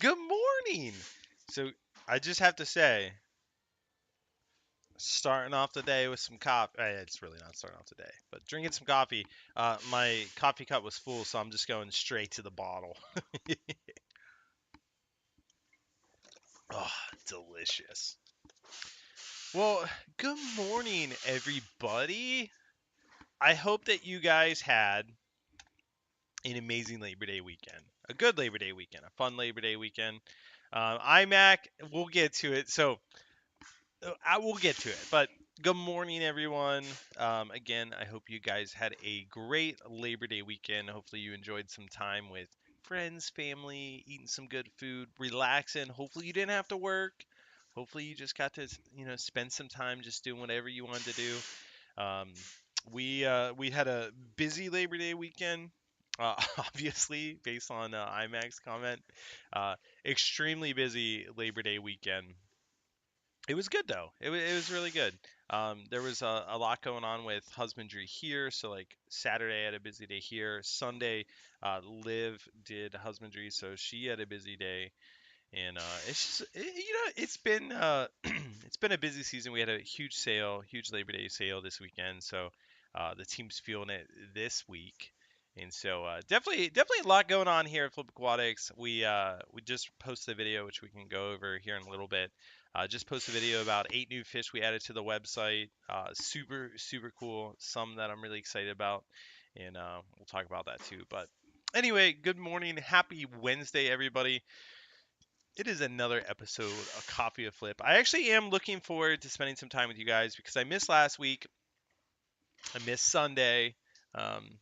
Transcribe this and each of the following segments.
Good morning. So I just have to say, starting off the day with some coffee. It's really not starting off the day, but drinking some coffee. My coffee cup was full, so I'm just going straight to the bottle. Oh, delicious. Well, good morning, everybody. I hope that you guys had an amazing Labor Day weekend, a good Labor Day weekend, a fun Labor Day weekend. IMAC, we'll get to it. So I will get to it, but good morning, everyone. Again, I hope you guys had a great Labor Day weekend. Hopefully, you enjoyed some time with friends, family, eating some good food, relaxing. Hopefully, you didn't have to work. Hopefully, you just got to, spend some time just doing whatever you wanted to do. Um, we had a busy Labor Day weekend. Obviously, based on IMAX comment, uh, extremely busy Labor Day weekend. It was good though. It was really good. There was a lot going on with husbandry here. So like Saturday I had a busy day here. Sunday, Liv did husbandry, so she had a busy day. And it's just it's been it's been a busy season. We had a huge sale, huge Labor Day sale this weekend. So the team's feeling it this week. And so definitely a lot going on here at Flip Aquatics. We just posted a video which we can go over here in a little bit. Just posted a video about 8 new fish we added to the website. Super cool. Some that I'm really excited about, and we'll talk about that too. But anyway, good morning, happy Wednesday, everybody. It is another episode of Coffee of Flip. I actually am looking forward to spending some time with you guys because I missed last week. I missed Sunday.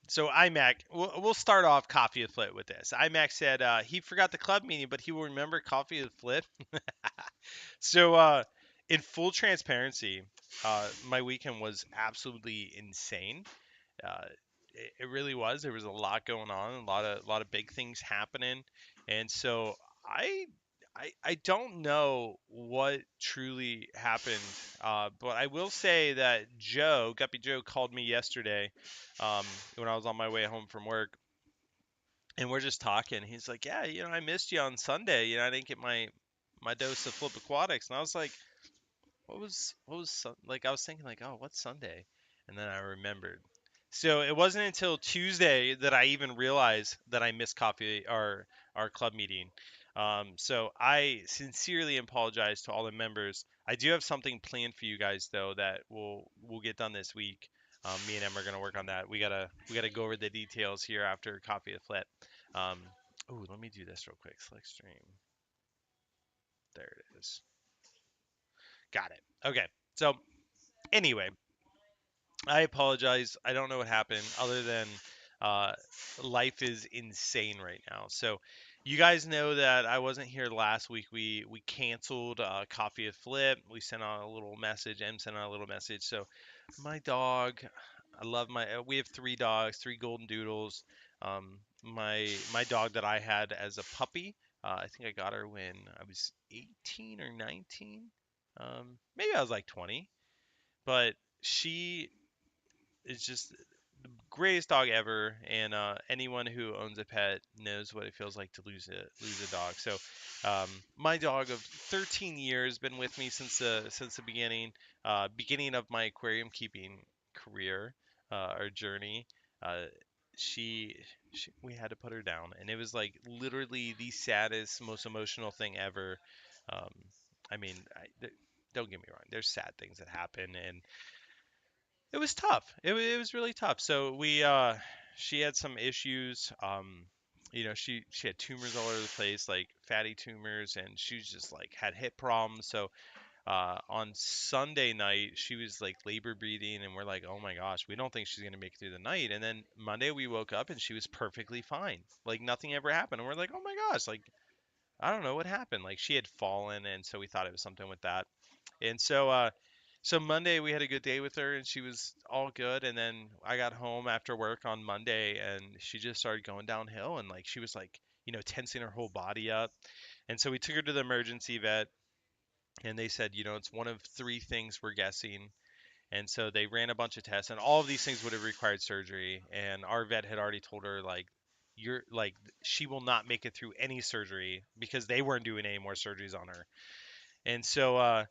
So IMAC, we'll start off Coffee of Flip with this. IMAC said he forgot the club meeting, but he will remember Coffee of Flip. So, in full transparency, my weekend was absolutely insane. Uh, it really was. There was a lot going on, a lot of big things happening, and so I I don't know what truly happened, but I will say that Guppy Joe, called me yesterday when I was on my way home from work, and we're just talking. He's like, "Yeah, I missed you on Sunday. I didn't get my dose of Flip Aquatics," and I was like, like I was thinking like, oh, what's Sunday? And then I remembered. So it wasn't until Tuesday that I even realized that I missed coffee our club meeting. So I sincerely apologize to all the members. I do have something planned for you guys though that we'll get done this week. Me and Em are gonna work on that. We gotta go over the details here after coffee of flip. Um, oh, let me do this real quick. Select stream. There it is. Got it. Okay. So anyway, I apologize. I don't know what happened other than uh, life is insane right now. So you guys know that I wasn't here last week. We canceled Coffee of Flip. We sent out a little message. M sent out a little message. So my dog, I love we have 3 dogs, 3 golden doodles. My dog that I had as a puppy, I think I got her when I was 18 or 19. Maybe I was like 20, but she is just the greatest dog ever, and anyone who owns a pet knows what it feels like to lose a dog. So, my dog of 13 years been with me since the beginning of my aquarium keeping career, or journey. Uh, she, we had to put her down, and it was like literally the saddest, most emotional thing ever. Um, I mean, don't get me wrong. There's sad things that happen, and it was tough. It was really tough. So she had some issues. She had tumors all over the place, like fatty tumors, and she was just like had hip problems. So on Sunday night, she was like labor breathing, and we're like, oh my gosh, we don't think she's gonna make it through the night. And then Monday we woke up and she was perfectly fine, like nothing ever happened. And we're like, oh my gosh, like I don't know what happened. Like she had fallen, and so we thought it was something with that. And so Monday we had a good day with her and she was all good. And then I got home after work on Monday and she just started going downhill and like she was like, tensing her whole body up. And so we took her to the emergency vet and they said, it's one of 3 things we're guessing. And so they ran a bunch of tests and all of these things would have required surgery. And our vet had already told her like you're like she will not make it through any surgery because they weren't doing any more surgeries on her. And so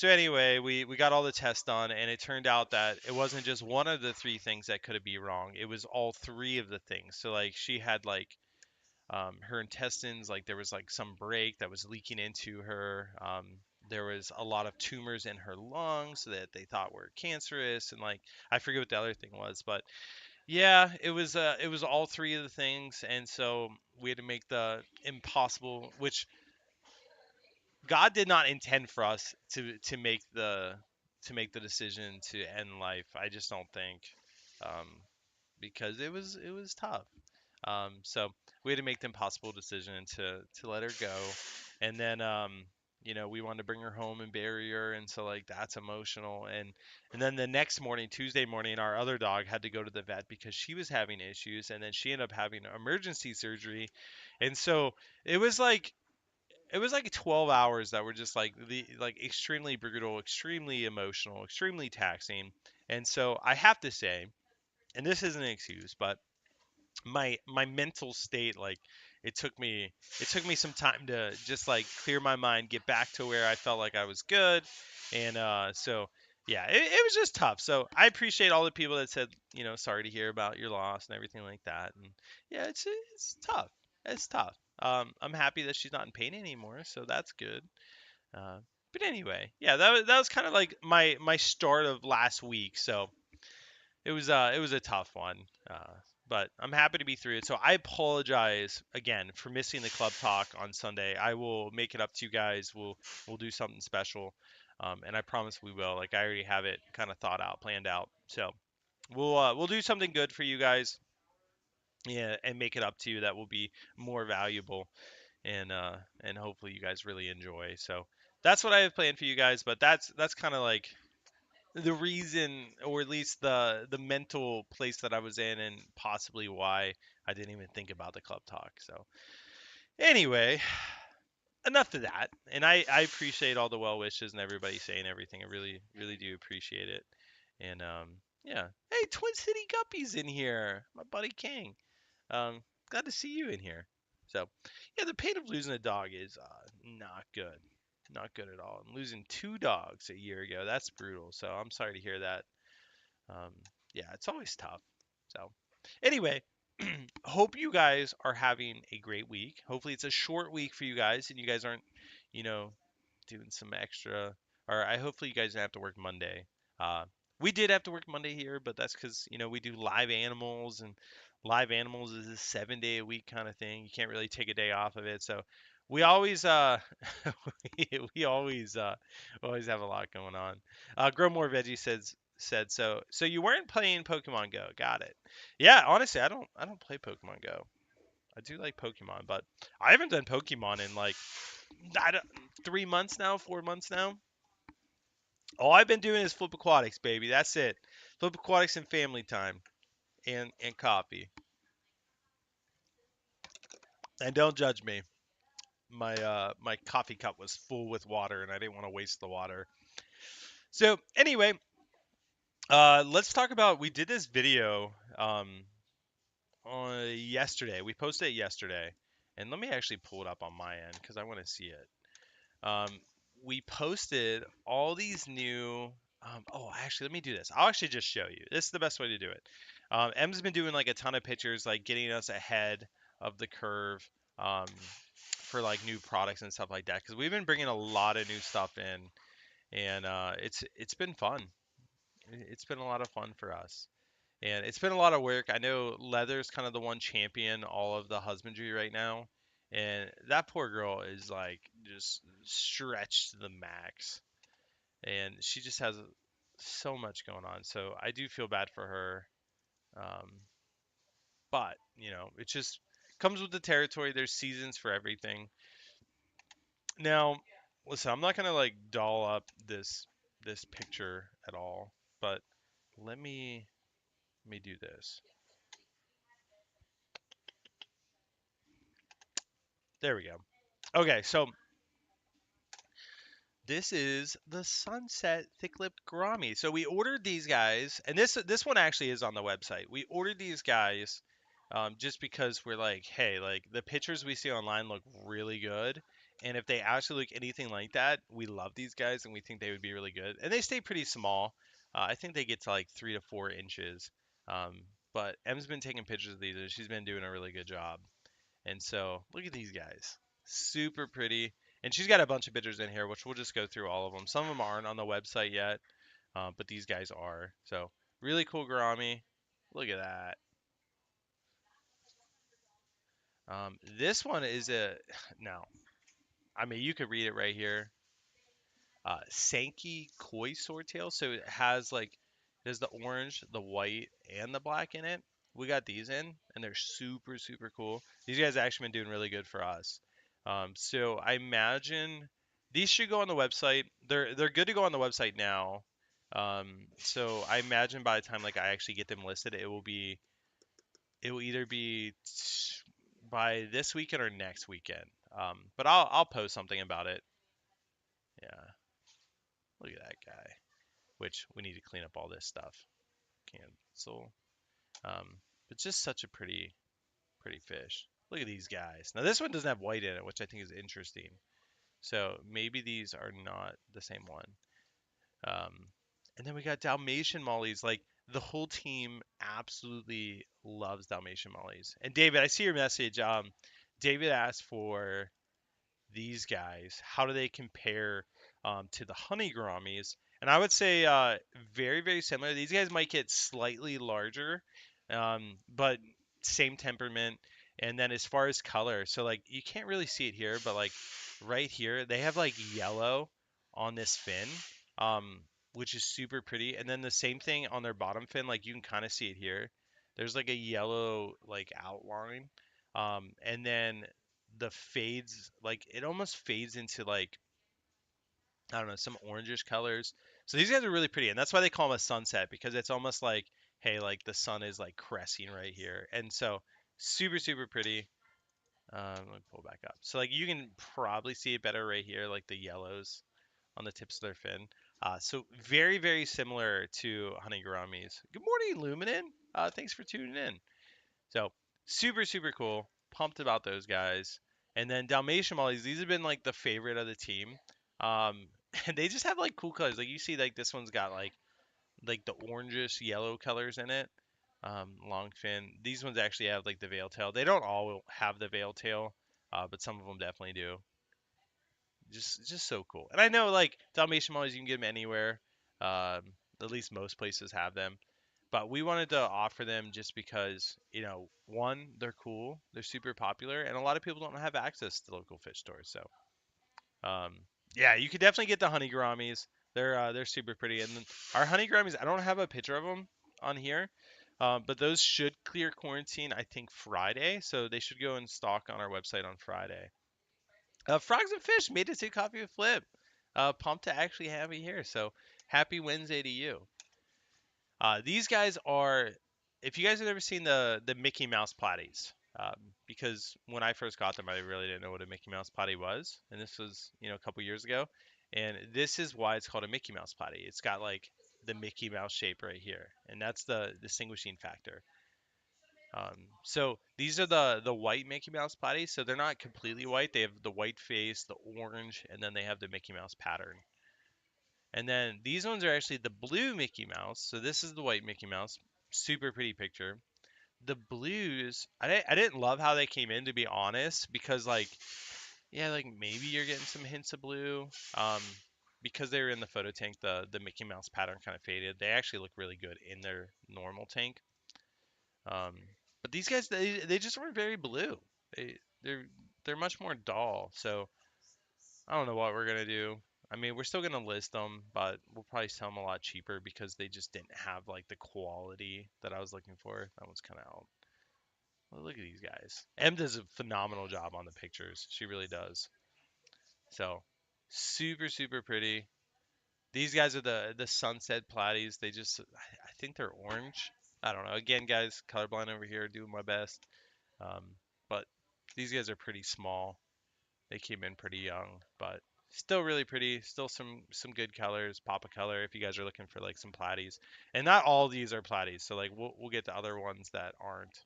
anyway, we got all the tests done, and it turned out that it wasn't just one of the three things that could be wrong. It was all three of the things. So like she had like her intestines, like there was like some break that was leaking into her. There was a lot of tumors in her lungs that they thought were cancerous, and like I forget what the other thing was, but yeah, it was all three of the things, and so we had to make the impossible, which God did not intend for us to make the decision to end life. I just don't think, um, because it was tough. So we had to make the impossible decision to let her go, and then we wanted to bring her home and bury her, and so like that's emotional. And then the next morning, Tuesday morning, our other dog had to go to the vet because she was having issues, and then she ended up having emergency surgery, and so it was like it was like 12 hours that were just like the like extremely brutal, extremely emotional, extremely taxing. And so I have to say, and this isn't an excuse, but my mental state, like it took me some time to just like clear my mind, get back to where I felt like I was good. And so yeah, it was just tough. So I appreciate all the people that said, sorry to hear about your loss and everything like that. And yeah, it's tough. It's tough. I'm happy that she's not in pain anymore, so that's good. uh, but anyway, yeah, that was kind of like my start of last week. So it was a tough one, uh, but I'm happy to be through it. So I apologize again for missing the club talk on Sunday. I will make it up to you guys. We'll do something special, and I promise we will. Like I already have it kind of thought out, planned out. So we'll do something good for you guys, yeah, and make it up to you that will be more valuable, and hopefully you guys really enjoy. So that's what I have planned for you guys. But that's kind of like the reason, or at least the mental place that I was in, and possibly why I didn't even think about the club talk. So anyway, enough of that. And I appreciate all the well wishes and everybody saying everything. I really really do appreciate it. And yeah, hey, Twin City Guppy's in here, my buddy King. Um, Glad to see you in here. So yeah, the pain of losing a dog is not good. Not good at all. And losing two dogs a year ago, that's brutal. So I'm sorry to hear that. Um, yeah, it's always tough. So, anyway, hope you guys are having a great week. Hopefully, it's a short week for you guys, and you guys aren't, you know, doing some extra. Or I hopefully you guys don't have to work Monday. Uh, we did have to work Monday here, but that's because we do live animals, and live animals is a 7 day a week kind of thing. You can't really take a day off of it, so we always we always have a lot going on. Grow more veggie said so. So you weren't playing Pokemon Go. Got it. Yeah, honestly, I don't play Pokemon Go. I do like Pokemon, but I haven't done Pokemon in like I don't, 3 months now, 4 months now. All I've been doing is Flip Aquatics, baby. That's it. Flip Aquatics and family time, and coffee. And don't judge me. My coffee cup was full with water, and I didn't want to waste the water. So anyway, let's talk about. We did this video on yesterday. We posted it yesterday, and let me actually pull it up on my end because I want to see it. Um, we posted all these new. Oh, actually, let me do this. I'll actually just show you. This is the best way to do it. M's been doing like a ton of pictures, like getting us ahead of the curve, um, for like new products and stuff like that. Because we've been bringing a lot of new stuff in, and it's been fun. It's been a lot of fun for us. And it's been a lot of work. I know Leather's kind of the one champion all of the husbandry right now. And that poor girl is like just stretched to the max. And she just has so much going on. So I do feel bad for her. Um, but, it just comes with the territory. There's seasons for everything. Now, listen, I'm not going to like doll up this picture at all, but let me do this. There we go. Okay, so this is the Sunset Thick-Lipped Gourami. So we ordered these guys, and this one actually is on the website. We ordered these guys just because we're like, hey, like the pictures we see online look really good, and if they actually look anything like that, we love these guys and we think they would be really good. And they stay pretty small. I think they get to like 3 to 4 inches. Um, but Em's been taking pictures of these and she's been doing a really good job. And so look at these guys, super pretty. And she's got a bunch of pictures in here, which we'll just go through all of them. Some of them aren't on the website yet, but these guys are. So really cool gourami. Look at that. This one is a now. I mean, you could read it right here. Sankey koi swordtail. So it has like there's the orange, the white, and the black in it. We got these in, and they're super cool. These guys have actually been doing really good for us. So I imagine these should go on the website. They're good to go on the website now. So I imagine by the time like I actually get them listed, it will either be by this weekend or next weekend. But I'll post something about it. Yeah, look at that guy. Which we need to clean up all this stuff. Cancel. Um, but just such a pretty fish. Look at these guys. Now this one doesn't have white in it, which I think is interesting. So maybe these are not the same one. Um, and then we got Dalmatian mollies. Like the whole team absolutely loves Dalmatian mollies. And David, I see your message. David asked for these guys, how do they compare to the honey gouramis? And I would say very similar. These guys might get slightly larger, but same temperament. And then as far as color, so like you can't really see it here, but like right here, they have like yellow on this fin, um, which is super pretty. And then the same thing on their bottom fin, like you can kind of see it here. There's like a yellow like outline. And then the fades like it almost fades into like I don't know some orangish colors. So these guys are really pretty, and that's why they call them a sunset because it's almost like hey like the sun is like cresting right here, and so super pretty. Let me pull back up. So like you can probably see it better right here, like the yellows on the tips of their fin. So very similar to honey gouramis. Good morning, Luminen. Thanks for tuning in. So super cool. Pumped about those guys. And then Dalmatian Mollies, these have been like the favorite of the team. Um, and they just have like cool colors. Like you see, like this one's got like the orangish yellow colors in it. Long fin. These ones actually have like the veil tail. They don't all have the veil tail, but some of them definitely do. Just so cool. And I know like Dalmatian Mollies, you can get them anywhere. Um, at least most places have them. But we wanted to offer them just because, you know, one, they're cool, they're super popular, and a lot of people don't have access to local fish stores. So, um, yeah, you could definitely get the honey gouramis. They're super pretty. And then our honey gouramis, I don't have a picture of them on here, but those should clear quarantine, I think Friday. So they should go in stock on our website on Friday. Frogs and Fish made it to Coffee with Flip. Pumped to actually have you here. So happy Wednesday to you. These guys are, if you guys have ever seen the Mickey Mouse platies, because when I first got them, I really didn't know what a Mickey Mouse platy was, and this was a couple years ago, and this is why it's called a Mickey Mouse platy. It's got like the Mickey Mouse shape right here, and that's the distinguishing factor. So these are the white Mickey Mouse platies, so they're not completely white. They have the white face, the orange, and then they have the Mickey Mouse pattern. And then these ones are actually the blue Mickey Mouse. So this is the white Mickey Mouse. Super pretty picture. The blues, I didn't love how they came in, to be honest, because like yeah, like maybe you're getting some hints of blue. Um, because they were in the photo tank, the Mickey Mouse pattern kind of faded. They actually look really good in their normal tank. Um, but these guys, they just weren't very blue. They're much more dull. So I don't know what we're gonna do. I mean, we're still gonna list them, but we'll probably sell them a lot cheaper because they just didn't have like the quality that I was looking for. That one's kind of out. Well, look at these guys. Em does a phenomenal job on the pictures. She really does. So super pretty. These guys are the sunset platies. They just I think they're orange. I don't know. Again, guys, colorblind over here, doing my best. Um, but these guys are pretty small. They came in pretty young, but still really pretty. Still some good colors, pop a color if you guys are looking for like some platies. And not all these are platies, so like we'll get to other ones that aren't.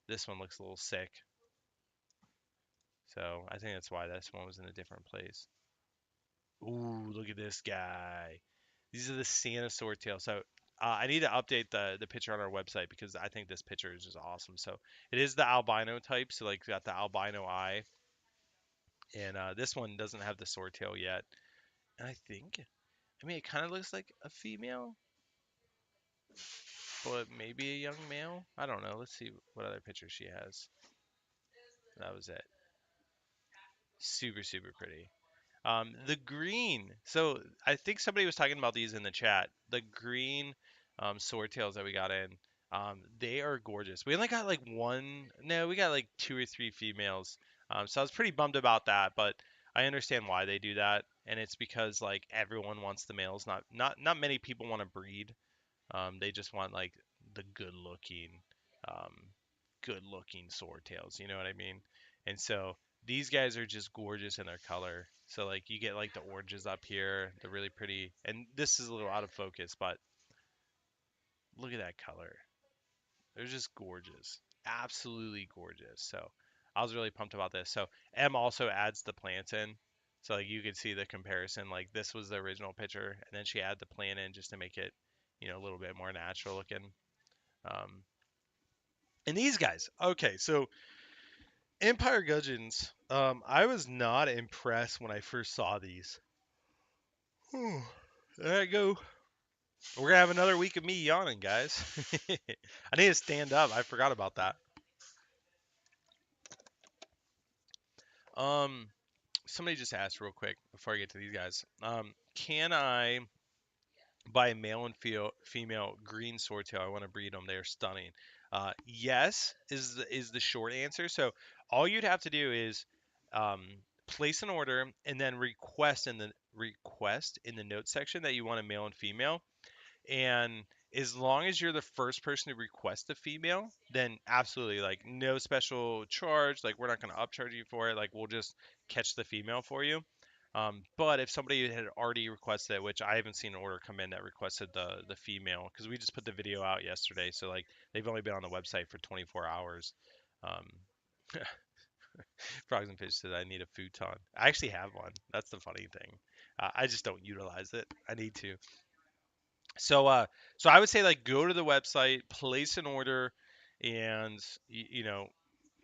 This one looks a little sick. So I think that's why this one was in a different place. Ooh, look at this guy. These are the Santa swordtail. So I need to update the picture on our website because I think this picture is just awesome. So it is the albino type. So like got the albino eye, and this one doesn't have the swordtail yet. And I mean, it kind of looks like a female, but maybe a young male. I don't know. Let's see what other picture she has. That was it. Super, super pretty. The green. So I think somebody was talking about these in the chat. The green swordtails that we got in. They are gorgeous. We only got like one. No, we got like two or three females. So I was pretty bummed about that, but I understand why they do that, and it's because like everyone wants the males. Not many people want to breed. They just want like the um, good looking swordtails. You know what I mean? And so these guys are just gorgeous in their color. So like you get like the oranges up here, they're really pretty. And this is a little out of focus, but look at that color. They're just gorgeous, absolutely gorgeous. So I was really pumped about this. So M also adds the plants in. So like you can see the comparison. Like this was the original picture, and then she added the plant in just to make it, a little bit more natural looking. Um, and these guys, okay, so Empire Gudgeons, I was not impressed when I first saw these. There I go. We're gonna have another week of me yawning, guys. I need to stand up. I forgot about that. Um, Somebody just asked real quick before I get to these guys. Can I buy a male and female green swordtail? I want to breed them. They are stunning. Yes is the short answer. So all you'd have to do is um, place an order and then request in the notes section that you want a male and female. And as long as you're the first person to request a female, then absolutely, like, no special charge. Like, we're not going to upcharge you for it. Like, we'll just catch the female for you. But if somebody had already requested it, which I haven't seen an order come in that requested the female, because we just put the video out yesterday, so like they've only been on the website for 24 hours. Um, Frogs and Fish said I need a futon. I actually have one. That's the funny thing. I just don't utilize it. I need to. So I would say like go to the website, place an order, and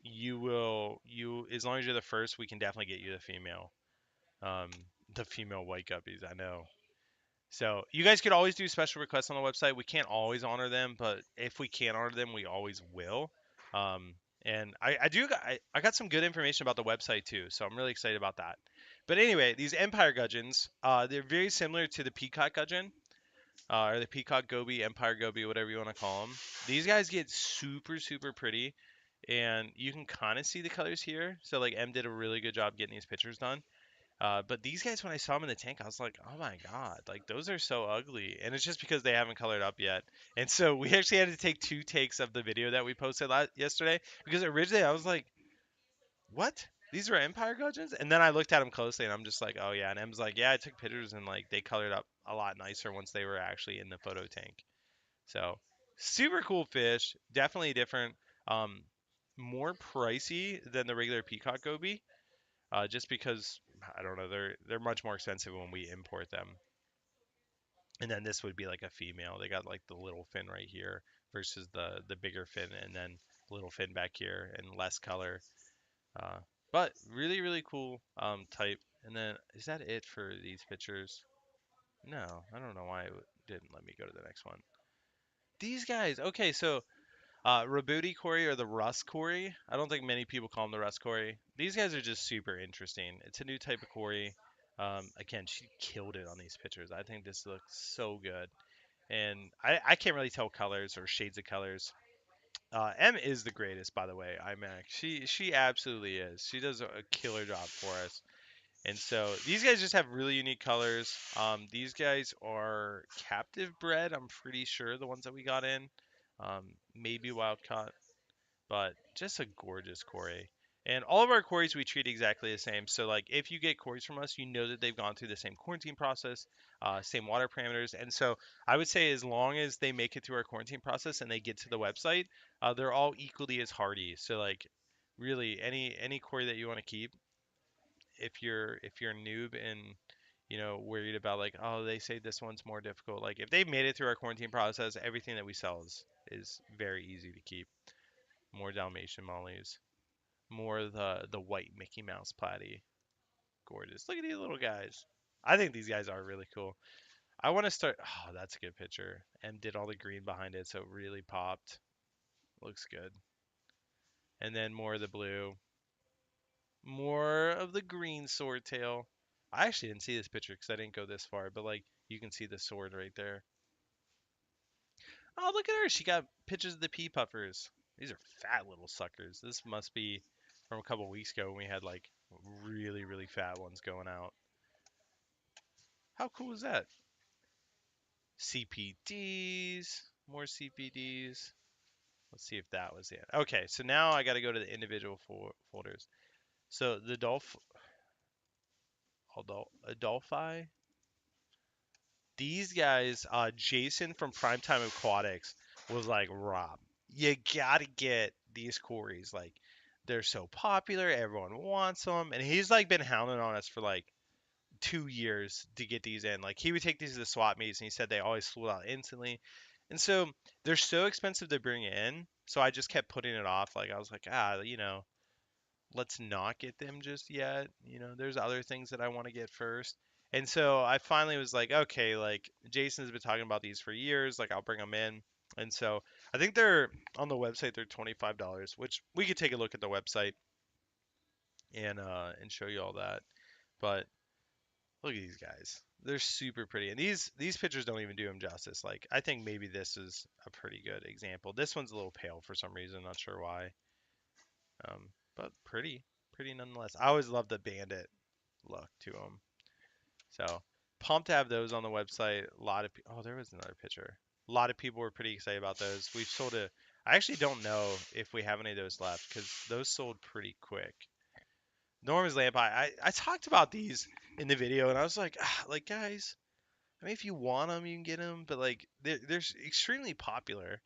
you as long as you're the first, we can definitely get you the female. Um, the female white guppies, I know. So you guys could always do special requests on the website. We can't always honor them, but if we can honor them, we always will. Um, and I got some good information about the website too, so I'm really excited about that. But anyway, these Empire Gudgeons, they're very similar to the Peacock Gudgeon or the Peacock Goby, Empire Goby, whatever you want to call them. These guys get super, super pretty, and you can kind of see the colors here. So like M did a really good job getting these pictures done. But these guys, when I saw them in the tank, I was like, oh my god, like those are so ugly, and it's just because they haven't colored up yet. And so we actually had to take two takes of the video that we posted yesterday because originally I was like, what? These are Empire Gudgeons? And then I looked at them closely and I'm just like, oh yeah. And M's like, yeah, I took pictures and like they colored up a lot nicer once they were actually in the photo tank. So super cool fish, definitely different. Um, More pricey than the regular peacock goby, just because I don't know, they're much more expensive when we import them. And then this would be like a female. They got like the little fin right here versus the bigger fin and then little fin back here and less color. Uh, but really, really cool type. And then is that it for these pictures? No, I don't know why it didn't let me go to the next one. These guys, okay, so Rabuti Cory or the Rust Cory. I don't think many people call them the Rust Cory. These guys are just super interesting. It's a new type of Cory. Again, she killed it on these pictures. I think this looks so good. And I can't really tell colors or shades of colors. M is the greatest, by the way. iMac. She absolutely is. She does a killer job for us. And so these guys just have really unique colors. These guys are captive bred. I'm pretty sure the ones that we got in, maybe wild caught, but just a gorgeous Cory. And all of our quarries we treat exactly the same. So like if you get quarries from us, you know that they've gone through the same quarantine process, same water parameters. And so I would say as long as they make it through our quarantine process and they get to the website, they're all equally as hardy. So like really any quarry that you want to keep, if you're a noob and worried about like, oh, they say this one's more difficult, like if they've made it through our quarantine process, everything that we sell is very easy to keep. More Dalmatian mollies, more of the white Mickey Mouse platy. Gorgeous. Look at these little guys. I think these guys are really cool. I want to start. Oh, that's a good picture. And did all the green behind it, so it really popped. Looks good. And then more of the blue. More of the green swordtail. I actually didn't see this picture because I didn't go this far, but like you can see the sword right there. Oh, look at her. She got pictures of the pea puffers. These are fat little suckers. This must be from a couple weeks ago when we had like really, really fat ones going out. How cool is that? CPDs. More CPDs. Let's see if that was it. Okay, so now I got to go to the individual folders. So the Adolphi, these guys, Jason from Primetime Aquatics was like, Rob, you gotta get these quarries. Like, they're so popular, everyone wants them, and he's like been hounding on us for like 2 years to get these in. Like, he would take these to the swap meets, and he said they always sold out instantly. And so they're so expensive to bring in, so I just kept putting it off. Like, I was like, let's not get them just yet. There's other things that I want to get first. And so I finally was like, okay, like Jason's been talking about these for years, like I'll bring them in. And so I think they're on the website, they're $25, which we could take a look at the website and show you all that. But look at these guys. They're super pretty. And these pictures don't even do them justice. Like I think maybe this is a pretty good example. This one's a little pale for some reason, not sure why. But pretty nonetheless. I always love the bandit look to them. So pumped to have those on the website. A lot of oh, there was another picture. A lot of people were pretty excited about those. We've sold a. I actually don't know if we have any of those left because those sold pretty quick. Norman's lamp eye. I talked about these in the video and I was like guys, I mean if you want them you can get them, but like they're extremely popular.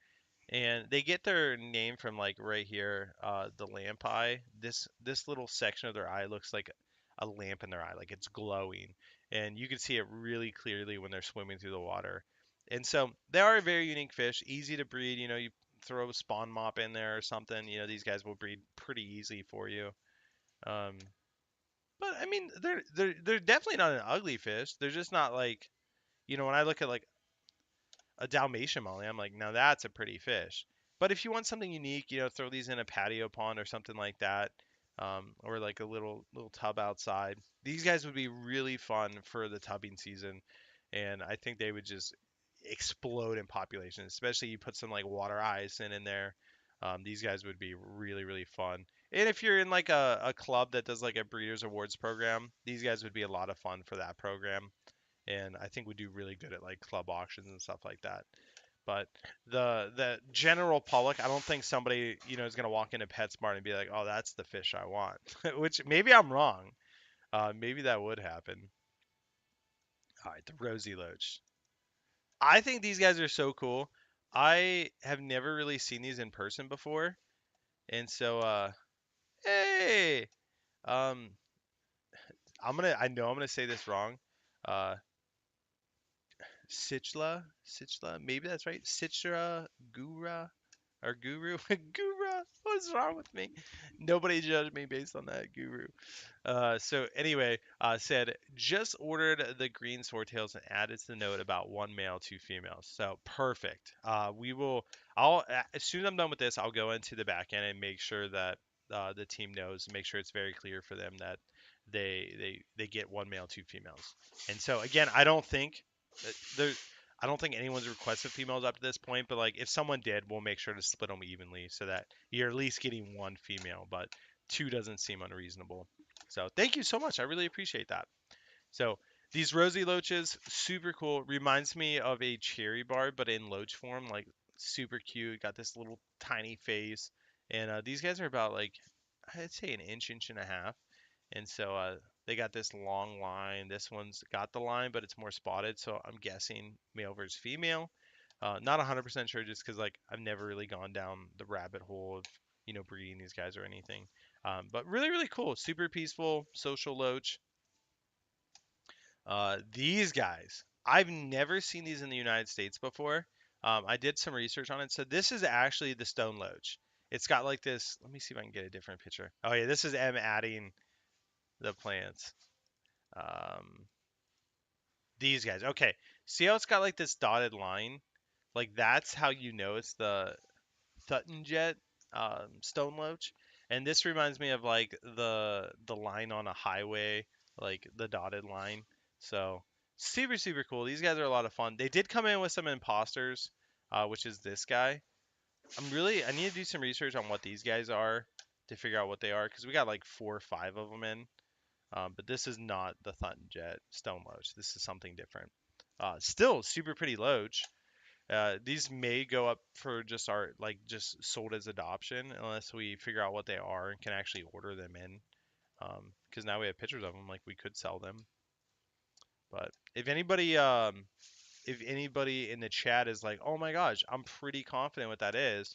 And they get their name from like right here, the lamp eye. This little section of their eye looks like a lamp in their eye, like it's glowing, and you can see it really clearly when they're swimming through the water. And so they are a very unique fish, easy to breed. You throw a spawn mop in there or something. These guys will breed pretty easy for you. Um, but I mean, they're definitely not an ugly fish. They're just not like, when I look at like a Dalmatian molly, I'm like, now that's a pretty fish. But if you want something unique, throw these in a patio pond or something like that, or like a little tub outside. These guys would be really fun for the tubbing season, and I think they would just explode in population. Especially you put some like water hyacinth in there. These guys would be really really fun. And if you're in like a club that does like a breeders awards program, these guys would be a lot of fun for that program and I think we do really good at like club auctions and stuff like that. But the general public, I don't think somebody is gonna walk into PetSmart and be like, "Oh, that's the fish I want," which maybe I'm wrong. Maybe that would happen. All right, the rosy loach. I think these guys are so cool. I have never really seen these in person before, and so hey, um, I know I'm gonna say this wrong. Uh, Sichla, maybe that's right. Citra Gura or Guru, Gura. What's wrong with me? Nobody judge me based on that, Guru. So anyway, said just ordered the green swordtails and added to the note about one male, two females. So perfect. We will. As soon as I'm done with this, I'll go into the back end and make sure that the team knows, make sure it's very clear for them that they get one male, two females. And so again, there. I don't think anyone's requested females up to this point, but like if someone did, we'll make sure to split them evenly so that you're at least getting one female, but two doesn't seem unreasonable. So thank you so much. I really appreciate that. So these rosy loaches, super cool. Reminds me of a cherry barb, but in loach form, like super cute. Got this little tiny face. And these guys are about like, I'd say an inch, inch and a half. And so they got this long line. This one's got the line, but it's more spotted. So I'm guessing male versus female. Not 100% sure, just because like I've never really gone down the rabbit hole of breeding these guys or anything. But really, really cool. Super peaceful, social loach. These guys, I've never seen these in the United States before. I did some research on it. So this is actually the stone loach. It's got like this. Let me see if I can get a different picture. Oh yeah, this is M adding the plants. Um, these guys. Okay. See how it's got like this dotted line? Like that's how you know it's the Thutton Jet stone loach. And this reminds me of like the line on a highway, like the dotted line. So super super cool. These guys are a lot of fun. They did come in with some imposters, which is this guy. I need to do some research on what these guys are to figure out what they are because we got like 4 or 5 of them in. But this is not the Thunton Jet Stone Loach. This is something different. Still super pretty Loach. These may go up for just just sold as adoption unless we figure out what they are and can actually order them in. Because now we have pictures of them, like we could sell them. But if anybody in the chat is like, oh my gosh, I'm pretty confident what that is,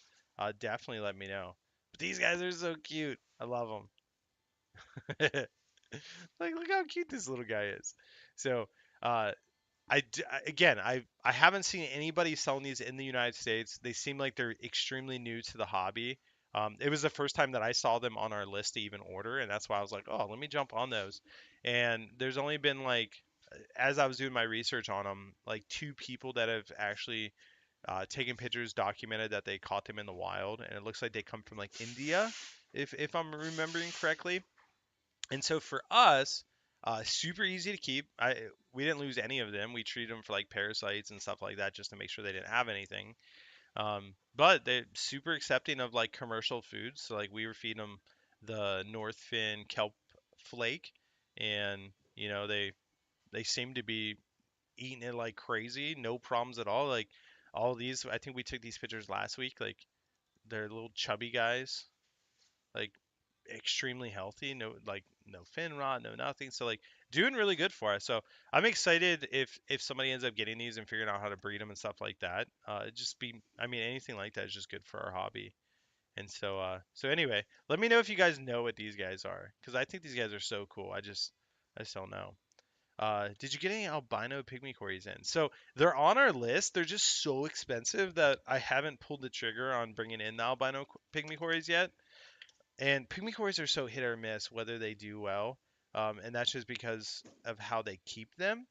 definitely let me know. But these guys are so cute. I love them. Like, look how cute this little guy is. So, uh, again, I haven't seen anybody selling these in the United States. They seem like they're extremely new to the hobby. It was the first time that I saw them on our list to even order, and that's why I was like, oh, let me jump on those. And there's only been like, as I was doing my research on them, like 2 people that have actually taken pictures, documented that they caught them in the wild, and it looks like they come from like India, if I'm remembering correctly. And so for us, super easy to keep. We didn't lose any of them. We treated them for like parasites and stuff like that just to make sure they didn't have anything. But they're super accepting of like commercial foods. So like we were feeding them the North Fin kelp flake, and they seem to be eating it like crazy. No problems at all. Like all these, I think we took these pictures last week. Like they're little chubby guys. Like extremely healthy, no fin rot, no nothing. So like doing really good for us. So I'm excited if somebody ends up getting these and figuring out how to breed them and stuff like that. I mean anything like that is just good for our hobby. And so anyway, let me know if you guys know what these guys are because I think these guys are so cool. I just don't know. Did you get any albino pygmy cories in? So they're on our list. They're just so expensive that I haven't pulled the trigger on bringing in the albino pygmy cories yet. And pygmy cores are so hit or miss whether they do well, and that's just because of how they keep them.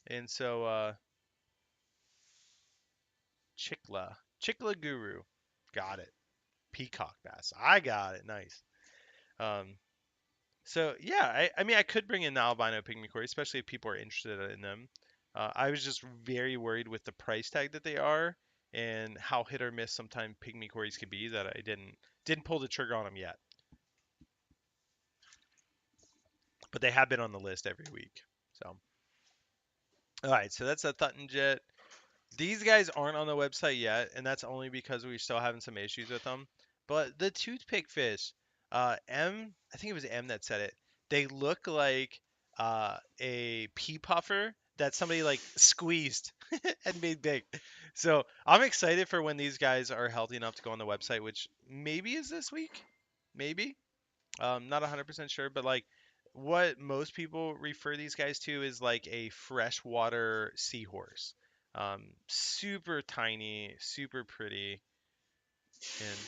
And so, Chikla Guru, got it. Peacock bass, I got it. Nice. Um, so yeah, I mean I could bring in the albino pygmy core, especially if people are interested in them. I was just very worried with the price tag that they are and how hit or miss sometimes pygmy cores can be that I didn't pull the trigger on them yet. But they have been on the list every week. So. All right, so that's a Thutton Jet. These guys aren't on the website yet, and that's only because we're still having some issues with them. But the toothpick fish, I think it was M that said it. They look like a pea puffer that somebody like squeezed and made big. So I'm excited for when these guys are healthy enough to go on the website, which maybe is this week, maybe. Not 100% sure, but like what most people refer these guys to is like a freshwater seahorse. Super tiny, super pretty, and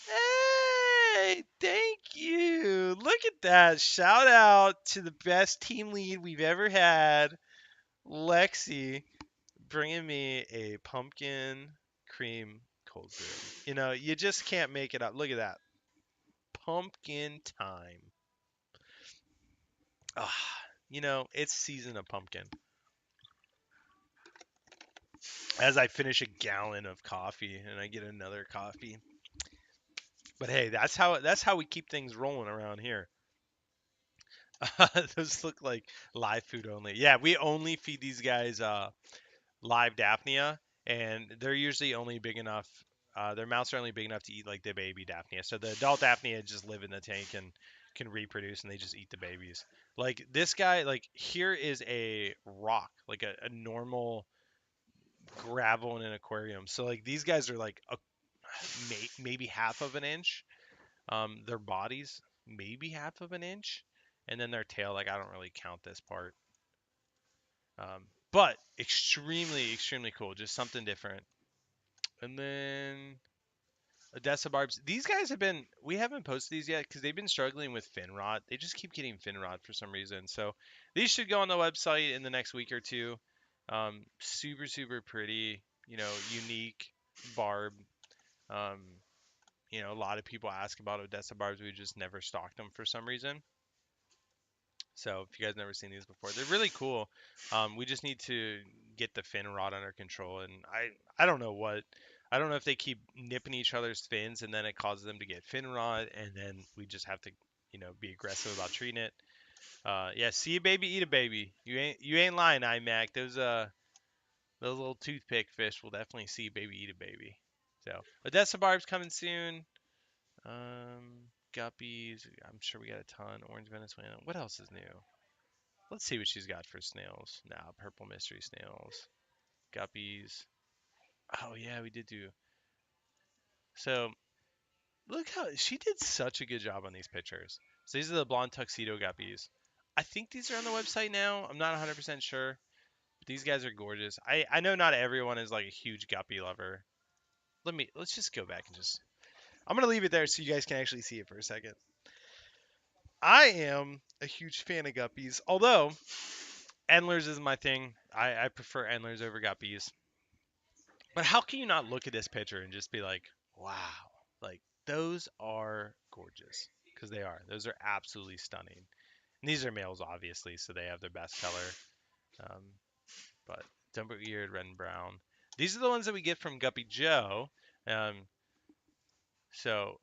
hey, thank you. Look at that. Shout out to the best team lead we've ever had, Lexi, bringing me a pumpkin cream cold brew. You just can't make it up. Look at that. Pumpkin time. Ah, it's season of pumpkin. As I finish a gallon of coffee and I get another coffee. But hey, that's how we keep things rolling around here. Those look like live food only. Yeah, we only feed these guys live Daphnia, and they're usually only big enough. Their mouths are only big enough to eat like the baby Daphnia. So the adult Daphnia just live in the tank and can reproduce, and they just eat the babies. Like this guy, like here is a rock, like a normal gravel in an aquarium. So like these guys are like maybe half of an inch. Their bodies maybe half of an inch, and then their tail. Like I don't really count this part. But extremely, extremely cool. Just something different. And then Odessa Barbs. These guys have been. We haven't posted these yet because they've been struggling with fin rot. They just keep getting fin rot for some reason. So these should go on the website in the next week or two. Super, super pretty. Unique barb. Um, a lot of people ask about Odessa Barbs. We just never stocked them for some reason. So if you guys never seen these before, they're really cool. We just need to get the fin rot under control, and I don't know what. I don't know if they keep nipping each other's fins and then it causes them to get fin rot, and then we just have to, be aggressive about treating it. Yeah, see a baby, eat a baby. You ain't lying, iMac. Those little toothpick fish will definitely see a baby, eat a baby. So Odessa Barb's coming soon. Guppies. I'm sure we got a ton. Orange Venezuela. What else is new? Let's see what she's got for snails. Now, purple mystery snails. Guppies. Oh, yeah, we did do. So, look how she did such a good job on these pictures. So, these are the blonde tuxedo guppies. I think these are on the website now. I'm not 100% sure. But these guys are gorgeous. I know not everyone is like a huge guppy lover. Let's just go back and just. I'm going to leave it there so you guys can actually see it for a second. I am a huge fan of guppies. Although, Endlers is my thing. I prefer Endlers over guppies. But how can you not look at this picture and just be like, wow, like those are gorgeous? Because they are. Those are absolutely stunning. And these are males, obviously, so they have their best color. But Dumbo eared, red and brown. These are the ones that we get from Guppy Joe. Um, so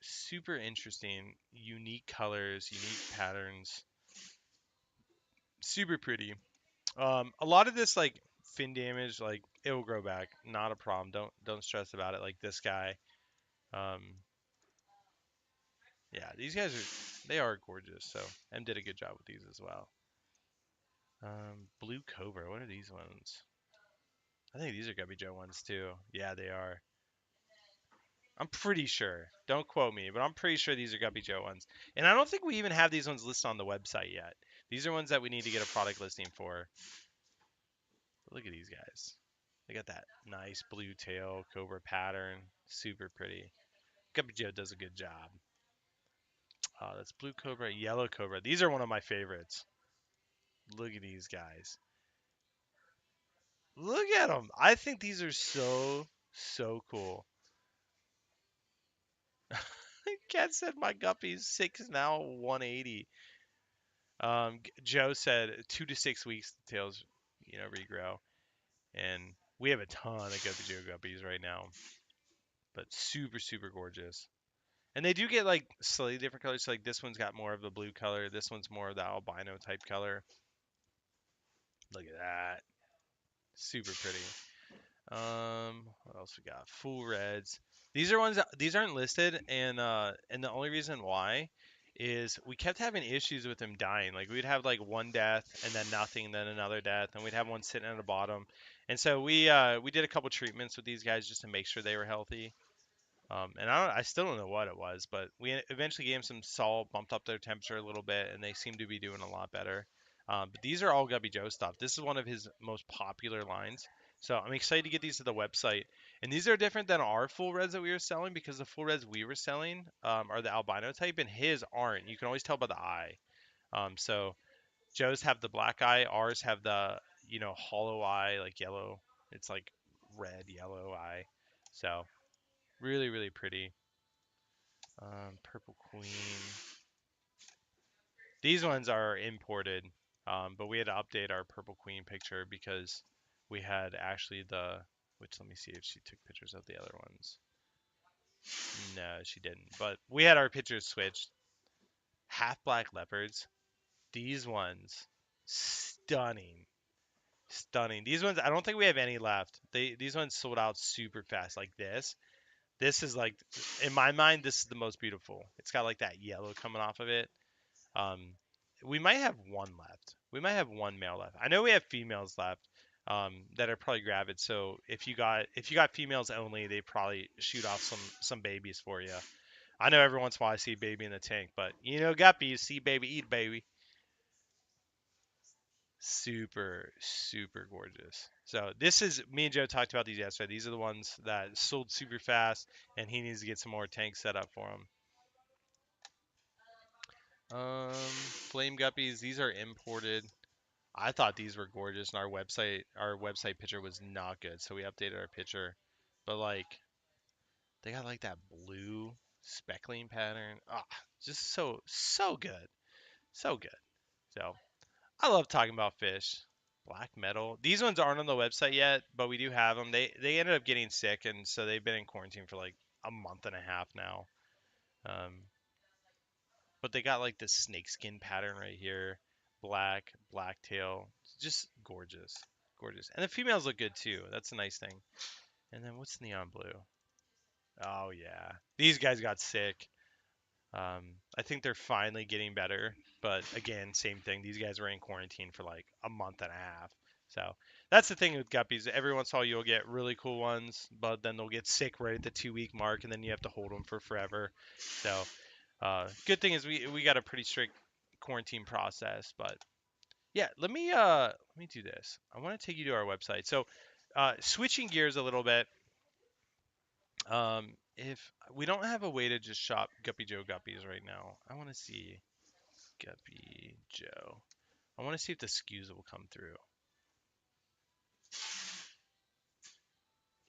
super interesting, unique colors, unique patterns, super pretty. A lot of this like fin damage, like it will grow back, not a problem. Don't stress about it. Like this guy. Um, Yeah, these guys they are gorgeous. So M did a good job with these as well. Blue Cobra. What are these ones? I think these are Gubby Joe ones too. Yeah, they are. I'm pretty sure. Don't quote me, but I'm pretty sure these are Gubby Joe ones. And I don't think we even have these ones listed on the website yet. These are ones that we need to get a product listing for. But look at these guys. They got that nice blue tail cobra pattern. Super pretty. Gubby Joe does a good job. That's blue cobra, yellow cobra. These are one of my favorites. Look at these guys. Look at them. I think these are so, so cool. Cat said my guppy's 6 now, 180. Joe said 2 to 6 weeks the tails, regrow. And we have a ton of Guppy Joe guppies right now. But super, super gorgeous. And they do get like slightly different colors. So, like this one's got more of the blue color. This one's more of the albino type color. Look at that. Super pretty. What else we got? Full reds. These are ones that these aren't listed, and the only reason why is we kept having issues with them dying. Like we'd have like one death and then nothing, then another death, and we'd have one sitting at the bottom. And so we did a couple treatments with these guys just to make sure they were healthy. And I still don't know what it was, but we eventually gave them some salt, bumped up their temperature a little bit, and they seem to be doing a lot better. But these are all Gubby Joe stuff. This is one of his most popular lines. So I'm excited to get these to the website. And these are different than our full reds that we were selling because the full reds we were selling are the albino type, and his aren't. You can always tell by the eye. So Joe's have the black eye, ours have the hollow eye, like yellow. It's like red yellow eye. So really, really pretty. Purple Queen. These ones are imported, but we had to update our Purple Queen picture because we had actually which let me see if she took pictures of the other ones. No, she didn't. But we had our pictures switched. Half black leopards. These ones, stunning. Stunning. These ones, I don't think we have any left. These ones sold out super fast like this. This is like, in my mind, this is the most beautiful. It's got like that yellow coming off of it. Um, we might have one left. We might have one male left. I know we have females left that are probably gravid. So if you got females only, they probably shoot off some babies for you. I know every once in a while I see a baby in the tank, but guppies, see baby, eat baby. Super, super gorgeous. So this is me and Joe talked about these yesterday. These are the ones that sold super fast, and he needs to get some more tanks set up for them. Flame guppies. These are imported. I thought these were gorgeous, and our website picture was not good, so we updated our picture. But like, they got like that blue speckling pattern. Ah, just so good, so good. So I love talking about fish. Black metal. These ones aren't on the website yet, but we do have them. They ended up getting sick, and so they've been in quarantine for like a month and a half now. Um, but they got like this snakeskin pattern right here, black tail, just gorgeous, gorgeous. And the females look good too. That's a nice thing. And then what's neon blue? Oh yeah, these guys got sick. I think they're finally getting better, but again, same thing. These guys were in quarantine for like a month and a half. So that's the thing with guppies. Every once in a while, you'll get really cool ones, but then they'll get sick right at the 2 week mark, and then you have to hold them for forever. So good thing is we got a pretty strict quarantine process. But yeah, let me do this. I want to take you to our website. So switching gears a little bit. If we don't have a way to just shop Guppy Joe guppies right now, I want to see Guppy Joe. I want to see if the SKUs will come through.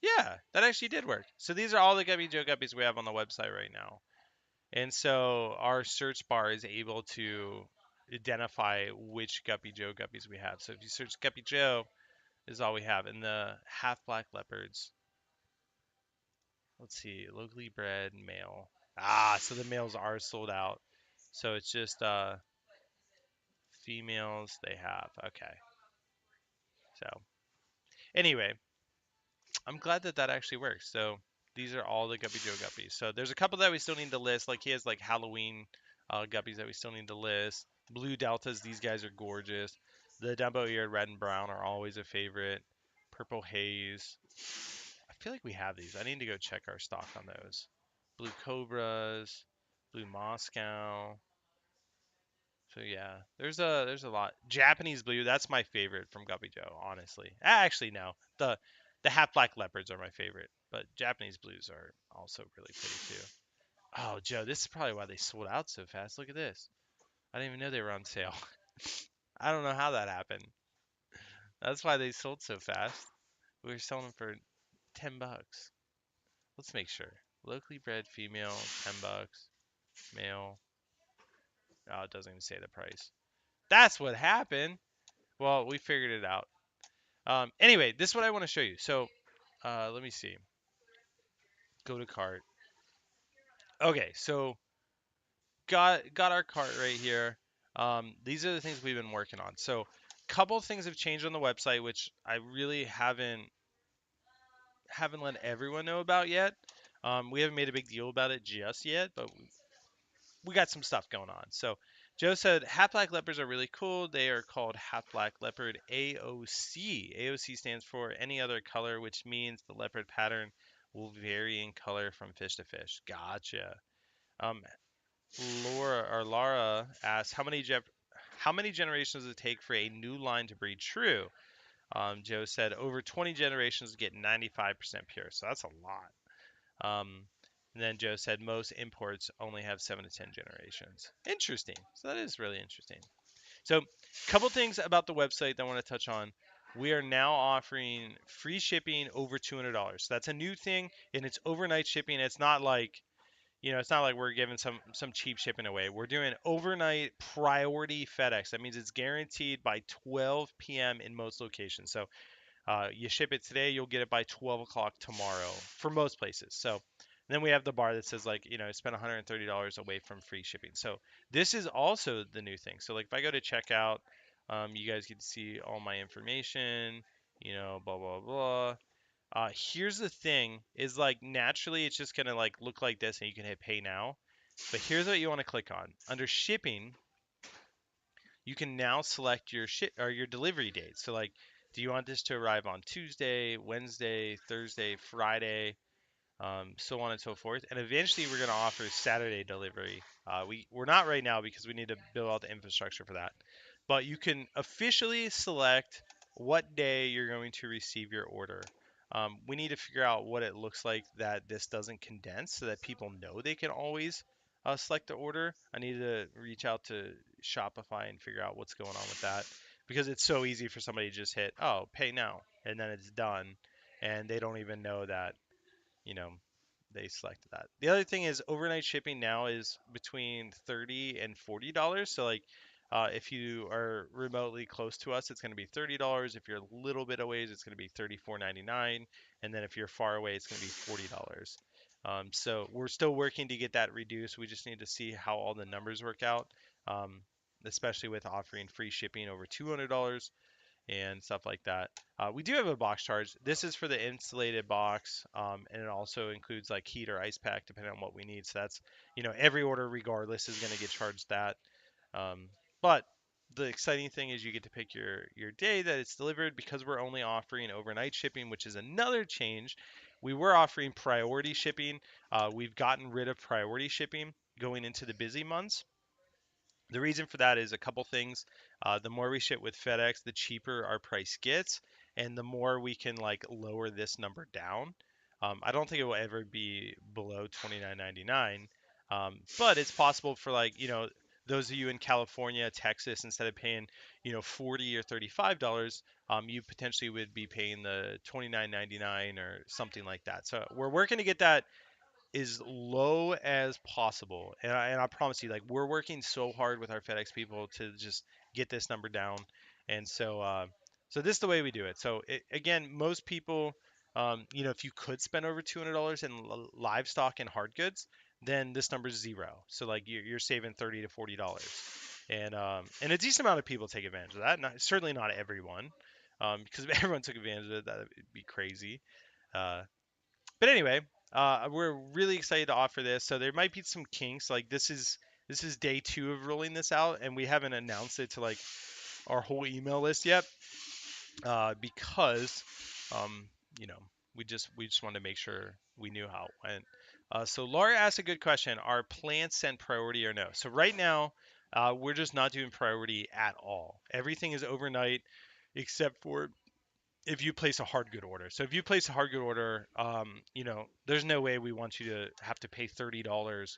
Yeah, that actually did work. So these are all the Guppy Joe guppies we have on the website right now. And so our search bar is able to identify which Guppy Joe guppies we have. So if you search Guppy Joe, is all we have. And the half black leopards, let's see, locally bred male. Ah, so the males are sold out. So it's just females they have. Okay. So anyway, I'm glad that that actually works. So these are all the Guppy Joe guppies. So there's a couple that we still need to list. Like he has like Halloween guppies that we still need to list. Blue deltas. These guys are gorgeous. The Dumbo eared red and brown are always a favorite. Purple haze. I feel like we have these. I need to go check our stock on those. Blue cobras. Blue Moscow. So yeah, there's a lot. Japanese blue, that's my favorite from Guppy Joe, honestly. Actually, no. The half black leopards are my favorite, but Japanese blues are also really pretty too. Oh, Joe, this is probably why they sold out so fast. Look at this. I didn't even know they were on sale. I don't know how that happened. That's why they sold so fast. We were selling them for 10 bucks. Let's make sure. Locally bred female, 10 bucks. Male. Oh, it doesn't even say the price. That's what happened. Well, we figured it out. Anyway, this is what I want to show you. So, let me see. Go to cart. Okay, so got our cart right here. These are the things we've been working on. So, couple things have changed on the website, which I really haven't let everyone know about yet. We haven't made a big deal about it just yet, but we got some stuff going on. So Joe said half black leopards are really cool. They are called half black leopard AOC. AOC stands for any other color, which means the leopard pattern will vary in color from fish to fish. Gotcha. Um, Laura asks how many generations does it take for a new line to breed true? Joe said over 20 generations to get 95% pure, so that's a lot. And then Joe said most imports only have 7 to 10 generations. Interesting. So that is really interesting. So, a couple things about the website that I want to touch on. We are now offering free shipping over $200. So that's a new thing, and it's overnight shipping. It's not like it's not like we're giving some cheap shipping away. We're doing overnight priority FedEx. That means it's guaranteed by 12 p.m. in most locations. So you ship it today, you'll get it by 12 o'clock tomorrow for most places. So then we have the bar that says like, spend $130 away from free shipping. So this is also the new thing. So like if I go to checkout, you guys can see all my information, blah, blah, blah. Here's the thing: is like naturally it's just gonna like look like this, and you can hit pay now. But here's what you want to click on under shipping. You can now select your ship or your delivery date. So like, do you want this to arrive on Tuesday, Wednesday, Thursday, Friday? So on and so forth. And eventually, we're going to offer Saturday delivery. We're not right now because we need to build out the infrastructure for that. But you can officially select what day you're going to receive your order. We need to figure out what it looks like that this doesn't condense so that people know they can always select the order. I need to reach out to Shopify and figure out what's going on with that because it's so easy for somebody to just hit, oh, pay now, and then it's done. And they don't even know that you know, they selected that. The other thing is overnight shipping now is between $30 and $40. So like, if you are remotely close to us, it's going to be $30. If you're a little bit away, it's going to be $34.99, and then if you're far away, it's going to be $40. So we're still working to get that reduced. We just need to see how all the numbers work out, um, especially with offering free shipping over $200 and stuff like that. We do have a box charge. This is for the insulated box, and it also includes like heat or ice pack depending on what we need. So that's every order regardless is going to get charged that. But the exciting thing is you get to pick your day that it's delivered because we're only offering overnight shipping, which is another change. We were offering priority shipping. We've gotten rid of priority shipping going into the busy months. The reason for that is a couple things. The more we ship with FedEx, the cheaper our price gets, and the more we can like lower this number down. I don't think it will ever be below $29.99, but it's possible for like those of you in California, Texas, instead of paying $40 or $35, you potentially would be paying the $29.99 or something like that. So we're working to get that as low as possible. And I promise you, like we're working so hard with our FedEx people to just get this number down. And so this is the way we do it. So again, most people, if you could spend over $200 in livestock and hard goods, then this number is zero. So like you're saving $30 to $40, and a decent amount of people take advantage of that. Certainly not everyone, because if everyone took advantage of it, that would be crazy. Uh, but anyway, we're really excited to offer this. So there might be some kinks. Like this is day 2 of rolling this out, and we haven't announced it to like our whole email list yet, because um, you know we just wanted to make sure we knew how it went. So Laura asked a good question: are plants sent priority or no? So right now, we're just not doing priority at all. Everything is overnight, except for if you place a hard good order. So if you place a hard good order, there's no way we want you to have to pay $30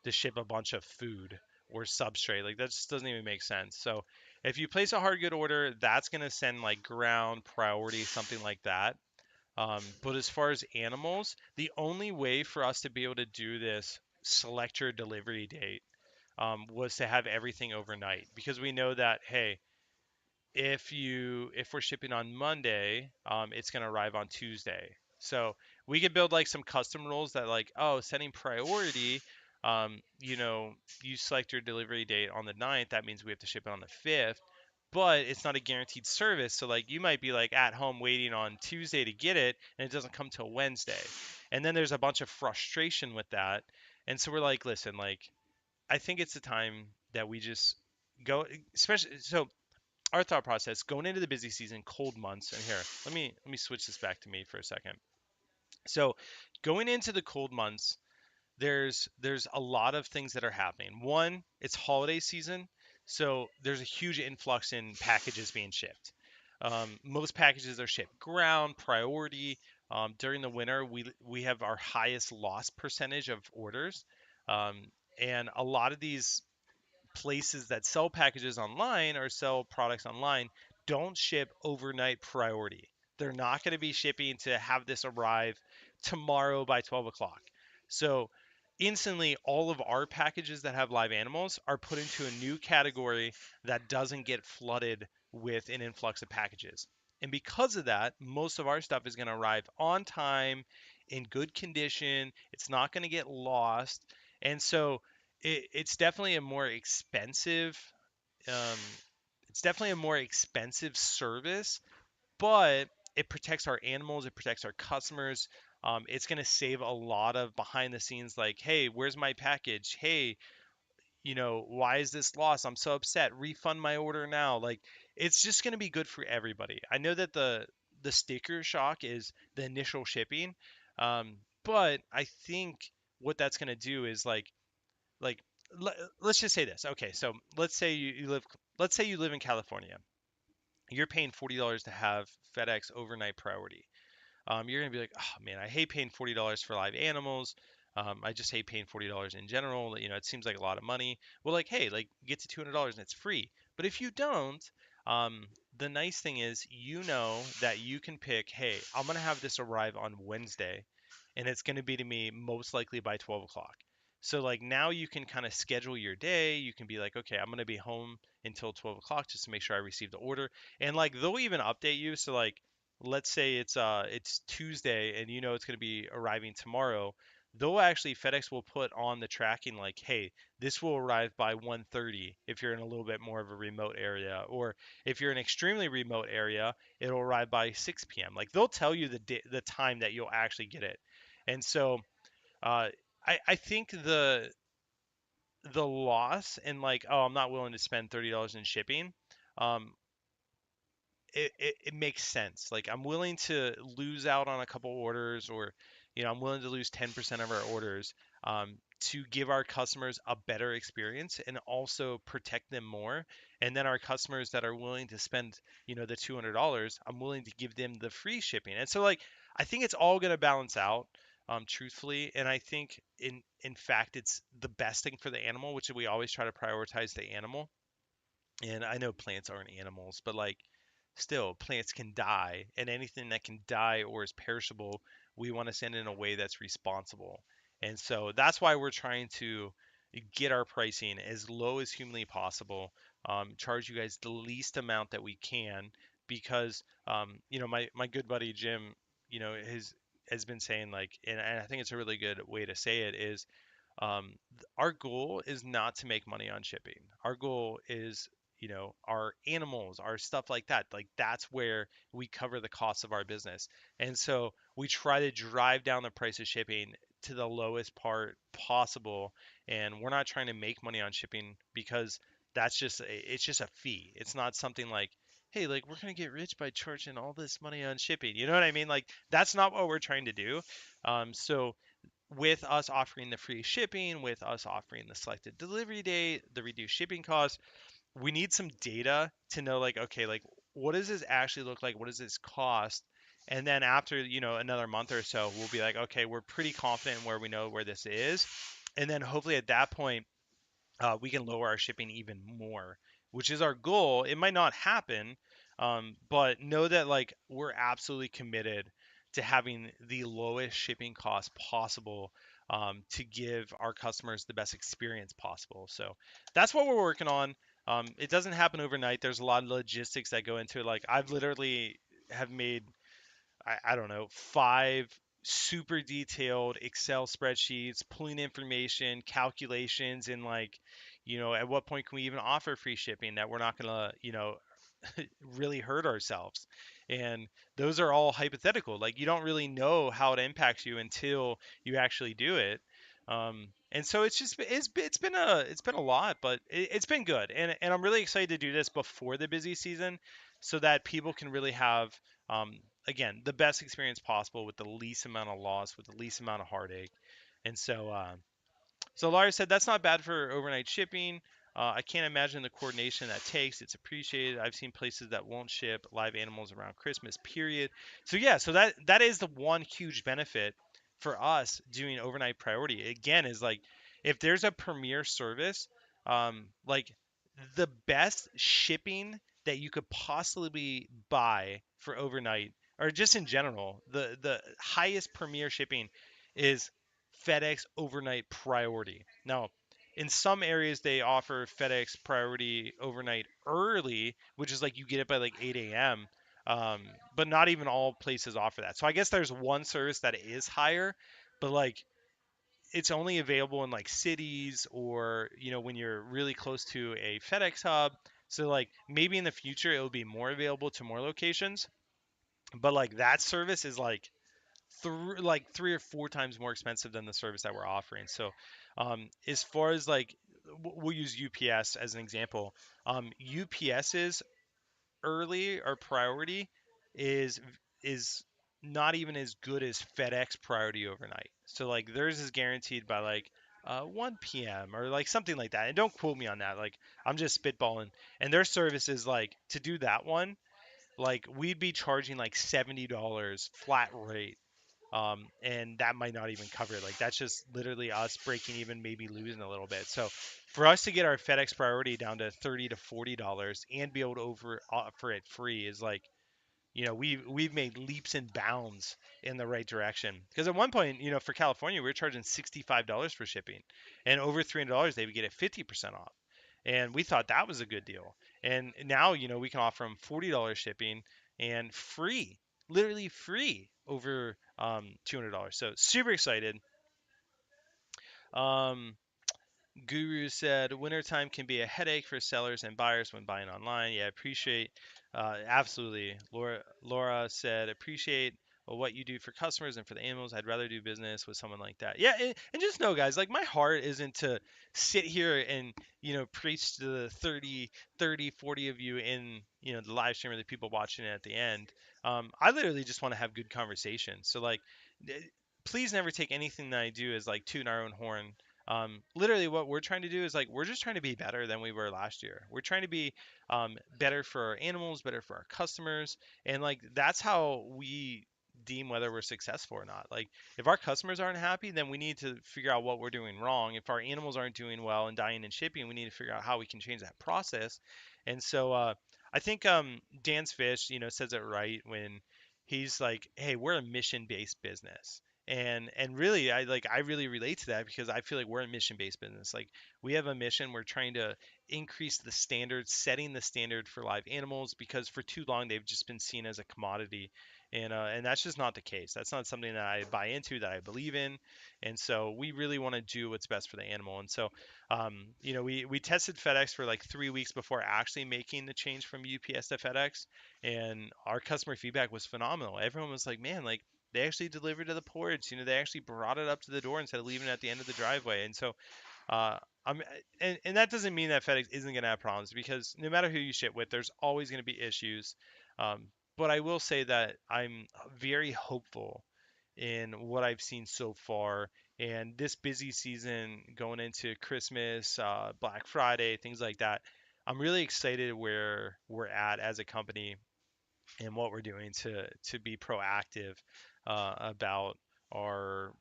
to ship a bunch of food or substrate. Like that just doesn't even make sense. So if you place a hard good order, that's gonna send like ground priority, something like that. But as far as animals, the only way for us to be able to do this, select your delivery date, was to have everything overnight because we know that hey, if we're shipping on Monday, it's gonna arrive on Tuesday. So we could build like some custom rules that like, oh, setting priority, you select your delivery date on the 9th, that means we have to ship it on the 5th, but it's not a guaranteed service. So like you might be like at home waiting on Tuesday to get it and it doesn't come till Wednesday. And then there's a bunch of frustration with that. And so we're like, listen, like I think it's a time that we just go, especially so our thought process going into the busy season, cold months, and here, let me switch this back to me for a second. So, going into the cold months, there's a lot of things that are happening. One, it's holiday season, so there's a huge influx in packages being shipped. Most packages are shipped ground priority. During the winter, we have our highest loss percentage of orders, um, and a lot of these places that sell packages online or sell products online don't ship overnight priority. They're not going to be shipping to have this arrive tomorrow by 12 o'clock. So instantly, all of our packages that have live animals are put into a new category that doesn't get flooded with an influx of packages. And because of that, most of our stuff is going to arrive on time, in good condition. It's not going to get lost. And so it's definitely a more expensive um, it's definitely a more expensive service, but it protects our animals, it protects our customers. It's going to save a lot of behind the scenes, like, hey, where's my package? Hey, why is this lost? I'm so upset. Refund my order now. Like, it's just going to be good for everybody. I know that the sticker shock is the initial shipping, but I think what that's going to do is like let's just say this. Okay, so let's say you live in California. You're paying $40 to have FedEx overnight priority. You're gonna be like, oh man, I hate paying $40 for live animals. I just hate paying $40 in general. It seems like a lot of money. Well, like, hey, like, get to $200 and it's free. But if you don't, um, the nice thing is, that you can pick, hey, I'm gonna have this arrive on Wednesday, and it's gonna be to me most likely by 12 o'clock. So like now you can kind of schedule your day. You can be like, okay, I'm gonna be home until 12 o'clock just to make sure I receive the order. And like they'll even update you. So like let's say it's Tuesday and it's going to be arriving tomorrow, they'll actually FedEx will put on the tracking like, hey, this will arrive by 1:30 if you're in a little bit more of a remote area, or if you're in an extremely remote area, it'll arrive by 6 p.m. Like they'll tell you the time that you'll actually get it. And so uh, I think the loss and like, oh, I'm not willing to spend $30 in shipping. Um, it makes sense. Like I'm willing to lose out on a couple orders, or I'm willing to lose 10% of our orders, to give our customers a better experience and also protect them more. And then our customers that are willing to spend the $200, I'm willing to give them the free shipping. And so like I think it's all going to balance out, truthfully. And I think in fact it's the best thing for the animal, which we always try to prioritize the animal. And I know plants aren't animals, but like still, plants can die, and anything that can die or is perishable, we want to send in a way that's responsible. And so that's why we're trying to get our pricing as low as humanly possible, charge you guys the least amount that we can, because my good buddy Jim, has been saying like, and I think it's a really good way to say it is, our goal is not to make money on shipping. Our goal is, our animals, our stuff like that. Like that's where we cover the costs of our business. And so we try to drive down the price of shipping to the lowest part possible. And we're not trying to make money on shipping because it's just a fee. It's not something like, hey, like we're gonna get rich by charging all this money on shipping. You know what I mean? Like that's not what we're trying to do. So with us offering the free shipping, with us offering the selected delivery date, the reduced shipping costs, we need some data to know like, okay, like what does this actually look like? What does this cost? And then after, another month or so, we'll be like, okay, we're pretty confident where we know where this is. And then hopefully at that point, we can lower our shipping even more, which is our goal. It might not happen, but know that like we're absolutely committed to having the lowest shipping cost possible, to give our customers the best experience possible. So that's what we're working on. It doesn't happen overnight. There's a lot of logistics that go into it. Like I've literally have made, I don't know, 5 super detailed Excel spreadsheets, pulling information, calculations, and like, at what point can we even offer free shipping that we're not gonna, really hurt ourselves. And those are all hypothetical. Like you don't really know how it impacts you until you actually do it. And so it's been a lot, but it's been good. And I'm really excited to do this before the busy season so that people can really have, again, the best experience possible with the least amount of loss, with the least amount of heartache. And so Laura said that's not bad for overnight shipping. I can't imagine the coordination that takes. It's appreciated. I've seen places that won't ship live animals around Christmas, period. So yeah, so that is the one huge benefit for us doing overnight priority. Again, is like if there's a premier service, like the best shipping that you could possibly buy for overnight, or just in general, the highest premier shipping is FedEx overnight priority. Now, in some areas they offer FedEx priority overnight early, which is like you get it by like 8 a.m. But not even all places offer that. So I guess there's one service that is higher, but like it's only available in like cities, or when you're really close to a FedEx hub. So like maybe in the future it will be more available to more locations. But like that service is like like 3 or 4 times more expensive than the service that we're offering. So, as far as like, we'll use UPS as an example. UPS's early or priority is is not even as good as FedEx priority overnight. So like theirs is guaranteed by like 1 p.m. or like something like that. And don't quote me on that. Like I'm just spitballing. And their service is like to do that one, like we'd be charging like $70 flat rate, and that might not even cover it. Like that's just literally us breaking even, maybe losing a little bit. So for us to get our FedEx priority down to $30 to $40 and be able to offer it free is like, we've made leaps and bounds in the right direction. Because at one point, for California, we were charging $65 for shipping, and over $300 they would get it 50% off, and we thought that was a good deal. And now, we can offer them $40 shipping and free, literally free over $200. So super excited. Um, Guru said, wintertime can be a headache for sellers and buyers when buying online. Yeah, appreciate. Absolutely. Laura said, appreciate what you do for customers and for the animals. I'd rather do business with someone like that. Yeah, and just know, guys, like my heart isn't to sit here and, preach to the 30, 40 of you in, the live stream or the people watching it at the end. I literally just want to have good conversation. So, like, please never take anything that I do as like tooting our own horn. Literally, what we're trying to do is like we're just trying to be better than we were last year. We're trying to be better for our animals, better for our customers, and like that's how we deem whether we're successful or not. Like if our customers aren't happy, then we need to figure out what we're doing wrong. If our animals aren't doing well and dying and shipping, we need to figure out how we can change that process. And so I think Dan's Fish, says it right when he's like, "Hey, we're a mission-based business." And really I really relate to that because I feel like we're a mission based business. Like we have a mission. We're trying to increase the standard, setting the standard for live animals, because for too long they've just been seen as a commodity, and that's just not the case. That's not something that I buy into, that I believe in. And so we really want to do what's best for the animal. And so we tested FedEx for like 3 weeks before actually making the change from UPS to FedEx, and our customer feedback was phenomenal. Everyone was like, man, like they actually delivered to the porch. They actually brought it up to the door instead of leaving it at the end of the driveway. And so, uh, I'm, and that doesn't mean that FedEx isn't going to have problems, because no matter who you ship with, there's always going to be issues. But I will say that I'm very hopeful in what I've seen so far. And this busy season going into Christmas, Black Friday, things like that, I'm really excited where we're at as a company and what we're doing to be proactive about our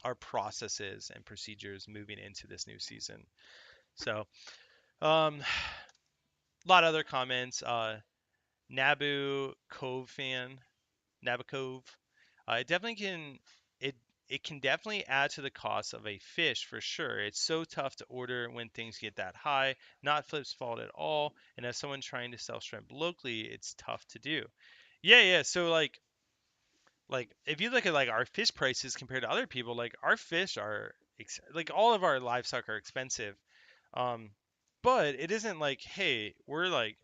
our processes and procedures moving into this new season. So, a lot of other comments. Nabu Cove fan, Nabokov. It definitely can it it can definitely add to the cost of a fish for sure. It's so tough to order when things get that high. Not Flip's fault at all. And as someone trying to sell shrimp locally, it's tough to do. Yeah, yeah. So like if you look at like our fish prices compared to other people, like our fish are like all of our livestock are expensive. Um, but it isn't like, hey, we're like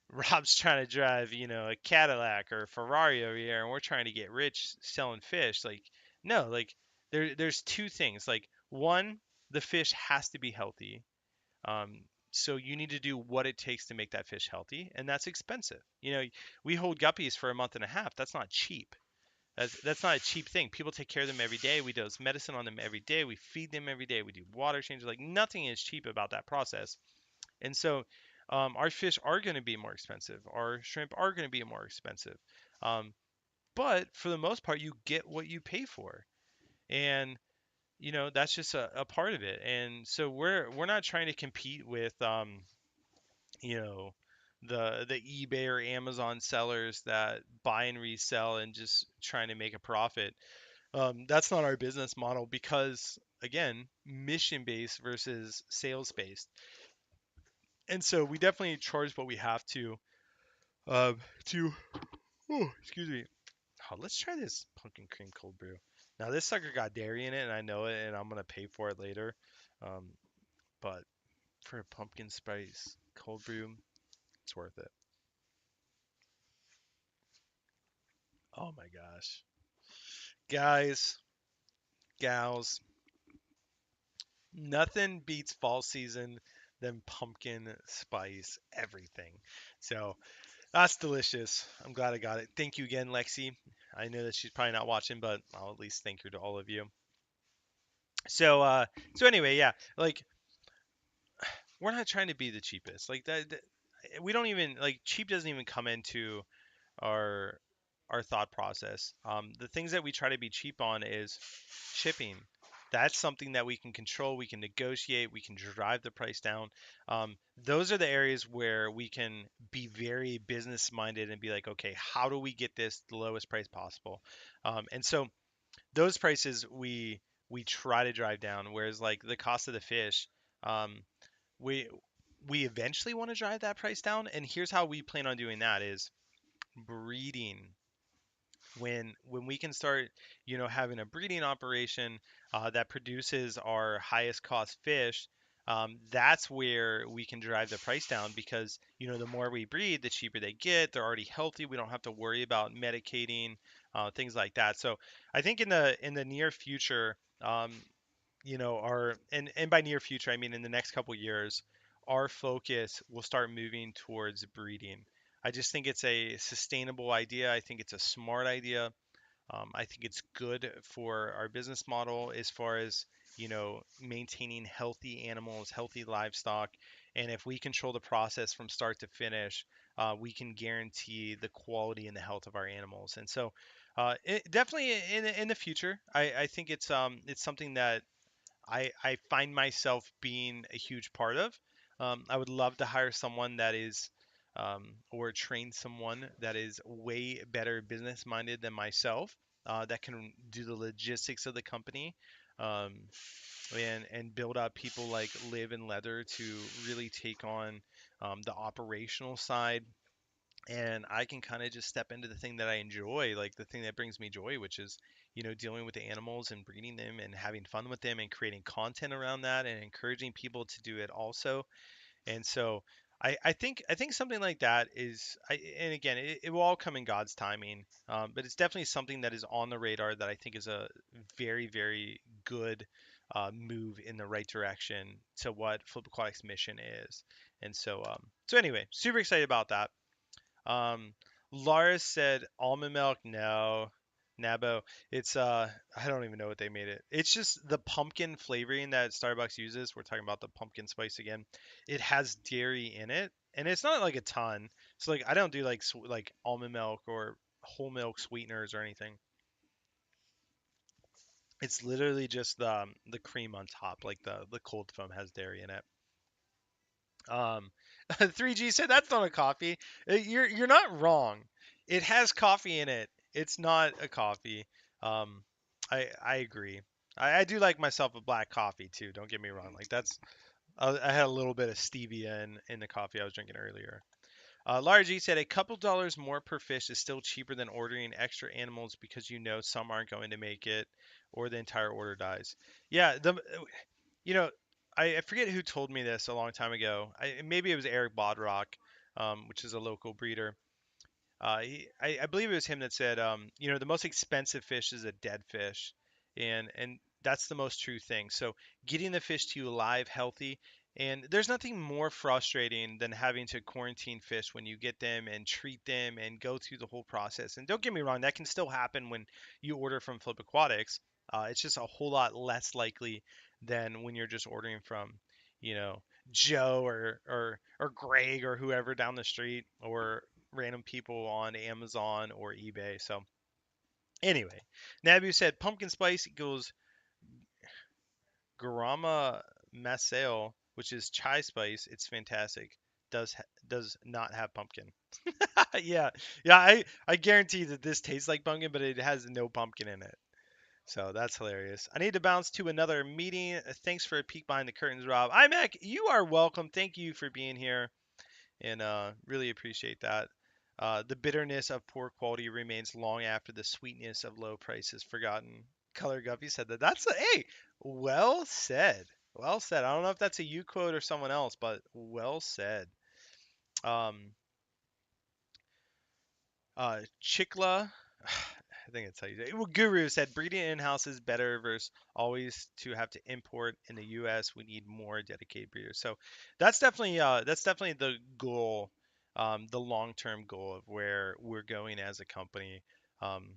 Rob's trying to drive, a Cadillac or a Ferrari over here, and we're trying to get rich selling fish. Like, no, like there's two things. Like, one, the fish has to be healthy. So you need to do what it takes to make that fish healthy, and that's expensive. We hold guppies for a month and a half. That's not cheap. That's not a cheap thing. People take care of them every day. We dose medicine on them every day. We feed them every day. We do water changes. Like nothing is cheap about that process. And so our fish are going to be more expensive. Our shrimp are going to be more expensive. Um, but for the most part, you get what you pay for, and that's just a part of it. And so we're not trying to compete with you know the eBay or Amazon sellers that buy and resell and just trying to make a profit. That's not our business model because, again, mission based versus sales based. And so we definitely charge what we have uh, to, oh, excuse me. Oh, let's try this pumpkin cream cold brew. Now, this sucker got dairy in it, and I know it, and I'm going to pay for it later. Um, but for a pumpkin spice cold brew, it's worth it. Oh my gosh. Guys, gals, nothing beats fall season than pumpkin spice everything. So that's delicious. I'm glad I got it. Thank you again, Lexi. I know that she's probably not watching, but I'll at least thank her to all of you. So so anyway, yeah, like we're not trying to be the cheapest. Like we don't even like cheap doesn't even come into our our thought process. The things that we try to be cheap on is shipping. That's something that we can control. We can negotiate. We can drive the price down. Those are the areas where we can be very business minded and be like, okay, how do we get this the lowest price possible? And so those prices we try to drive down. Whereas like the cost of the fish, um, we we eventually want to drive that price down. And here's how we plan on doing that is breeding. When we can start, having a breeding operation that produces our highest cost fish, that's where we can drive the price down because the more we breed, the cheaper they get. They're already healthy. We don't have to worry about medicating, things like that. So I think in the near future, our and by near future I mean in the next couple years, our focus will start moving towards breeding. I just think it's a sustainable idea. I think it's a smart idea. I think it's good for our business model as far as maintaining healthy animals, healthy livestock, and if we control the process from start to finish, we can guarantee the quality and the health of our animals. And so, definitely in the future, I think it's something that I find myself being a huge part of. I would love to hire someone that is, or train someone that is way better business minded than myself, that can do the logistics of the company, um, and build up people like Liv and Leather to really take on the operational side, and I can kind of just step into the thing that I enjoy, like the thing that brings me joy, which is, dealing with the animals and breeding them and having fun with them and creating content around that and encouraging people to do it also. And so I think something like that is, and again, it will all come in God's timing, but it's definitely something that is on the radar that I think is a very, very good move in the right direction to what Flip Aquatics mission is. And so anyway, super excited about that. um, Lars said almond milk. No, Nabo. It's I don't even know what they made it. It's just the pumpkin flavoring that Starbucks uses. We're talking about the pumpkin spice again. It has dairy in it, and it's not like a ton. So like I don't do like like almond milk or whole milk sweeteners or anything. It's literally just the cream on top, like the cold foam has dairy in it. 3G said that's not a coffee. You're not wrong. It has coffee in it. It's not a coffee. Um, I agree. I do like myself a black coffee too. Don't get me wrong. Like I had a little bit of stevia in the coffee I was drinking earlier. Lara G said a couple dollars more per fish is still cheaper than ordering extra animals because some aren't going to make it or the entire order dies. Yeah, you know, I forget who told me this a long time ago. Maybe it was Eric Bodrock, which is a local breeder. I believe it was him that said, the most expensive fish is a dead fish, and that's the most true thing. So getting the fish to you alive, healthy, and there's nothing more frustrating than having to quarantine fish when you get them and treat them and go through the whole process. And don't get me wrong, that can still happen when you order from Flip Aquatics. It's just a whole lot less likely than when you're just ordering from, you know, Joe or Greg or whoever down the street or random people on Amazon or eBay. So anyway, Nabu said pumpkin spice equals Garama Masale, which is chai spice. It's fantastic. Does not have pumpkin. Yeah, yeah. I guarantee that this tastes like pumpkin, but it has no pumpkin in it. So that's hilarious. I need to bounce to another meeting. Thanks for a peek behind the curtains, Rob. IMAC, you are welcome. Thank you for being here, and really appreciate that. The bitterness of poor quality remains long after the sweetness of low prices forgotten. Color Guppy said that. That's a hey, well said. Well said. I don't know if that's a you quote or someone else, but well said. Um, Chikla I think that's how you say it. Well, Guru said breeding in-house is better versus always to have to import in the U.S. We need more dedicated breeders. So that's definitely the goal, the long-term goal of where we're going as a company. Um,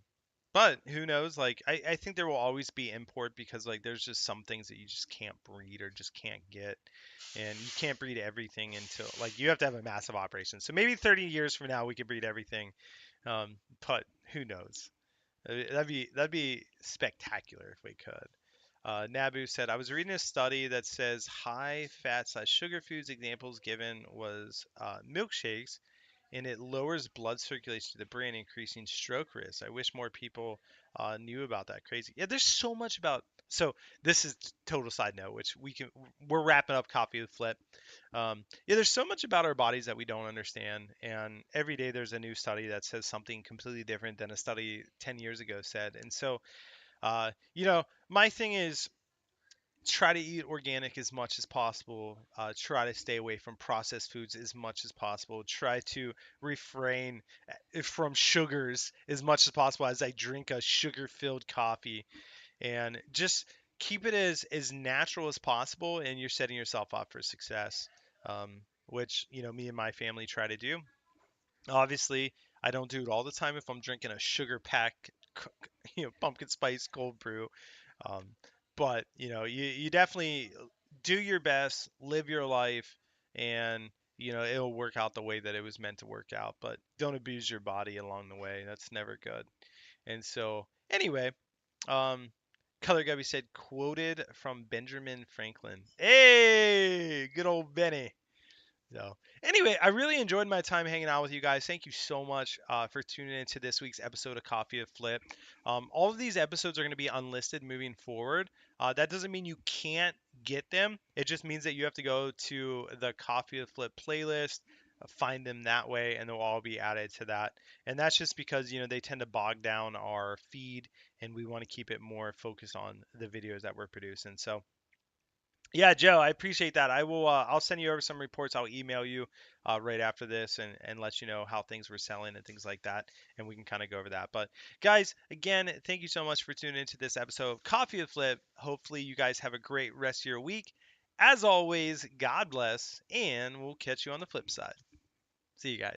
but who knows? Like I think there will always be import because like there's just some things that you just can't breed or just can't get. And you can't breed everything until like you have to have a massive operation. So maybe 30 years from now we can breed everything. But who knows? That'd be spectacular if we could. Nabu said, I was reading a study that says high fat/sugar foods. Examples given was milkshakes, and it lowers blood circulation to the brain, increasing stroke risk. I wish more people knew about that. Crazy. Yeah, there's so much about. So this is total side note, which we're wrapping up Coffee with Flip. Yeah, there's so much about our bodies that we don't understand, and every day there's a new study that says something completely different than a study 10 years ago said. And so, my thing is try to eat organic as much as possible. Try to stay away from processed foods as much as possible. Try to refrain from sugars as much as possible as I drink a sugar-filled coffee, and just keep it as natural as possible, and you're setting yourself up for success. Which me and my family try to do. Obviously, I don't do it all the time if I'm drinking a sugar pack pumpkin spice cold brew. um, but you definitely do your best, live your life, and it'll work out the way that it was meant to work out, but don't abuse your body along the way. That's never good. And so anyway, um, Color Gubby said, quoted from Benjamin Franklin. Hey, good old Benny. So, anyway, I really enjoyed my time hanging out with you guys. Thank you so much for tuning into this week's episode of Coffee with Flip. All of these episodes are going to be unlisted moving forward. That doesn't mean you can't get them. It just means that you have to go to the Coffee with Flip playlist, find them that way, and they'll all be added to that. And that's just because they tend to bog down our feed, and we want to keep it more focused on the videos that we're producing. So. Yeah, Joe, I appreciate that. I will. I'll send you over some reports. I'll email you right after this and let you know how things were selling and things like that, and we can kind of go over that. But guys, again, thank you so much for tuning into this episode of Coffee with Flip. Hopefully, you guys have a great rest of your week. As always, God bless, and we'll catch you on the flip side. See you guys.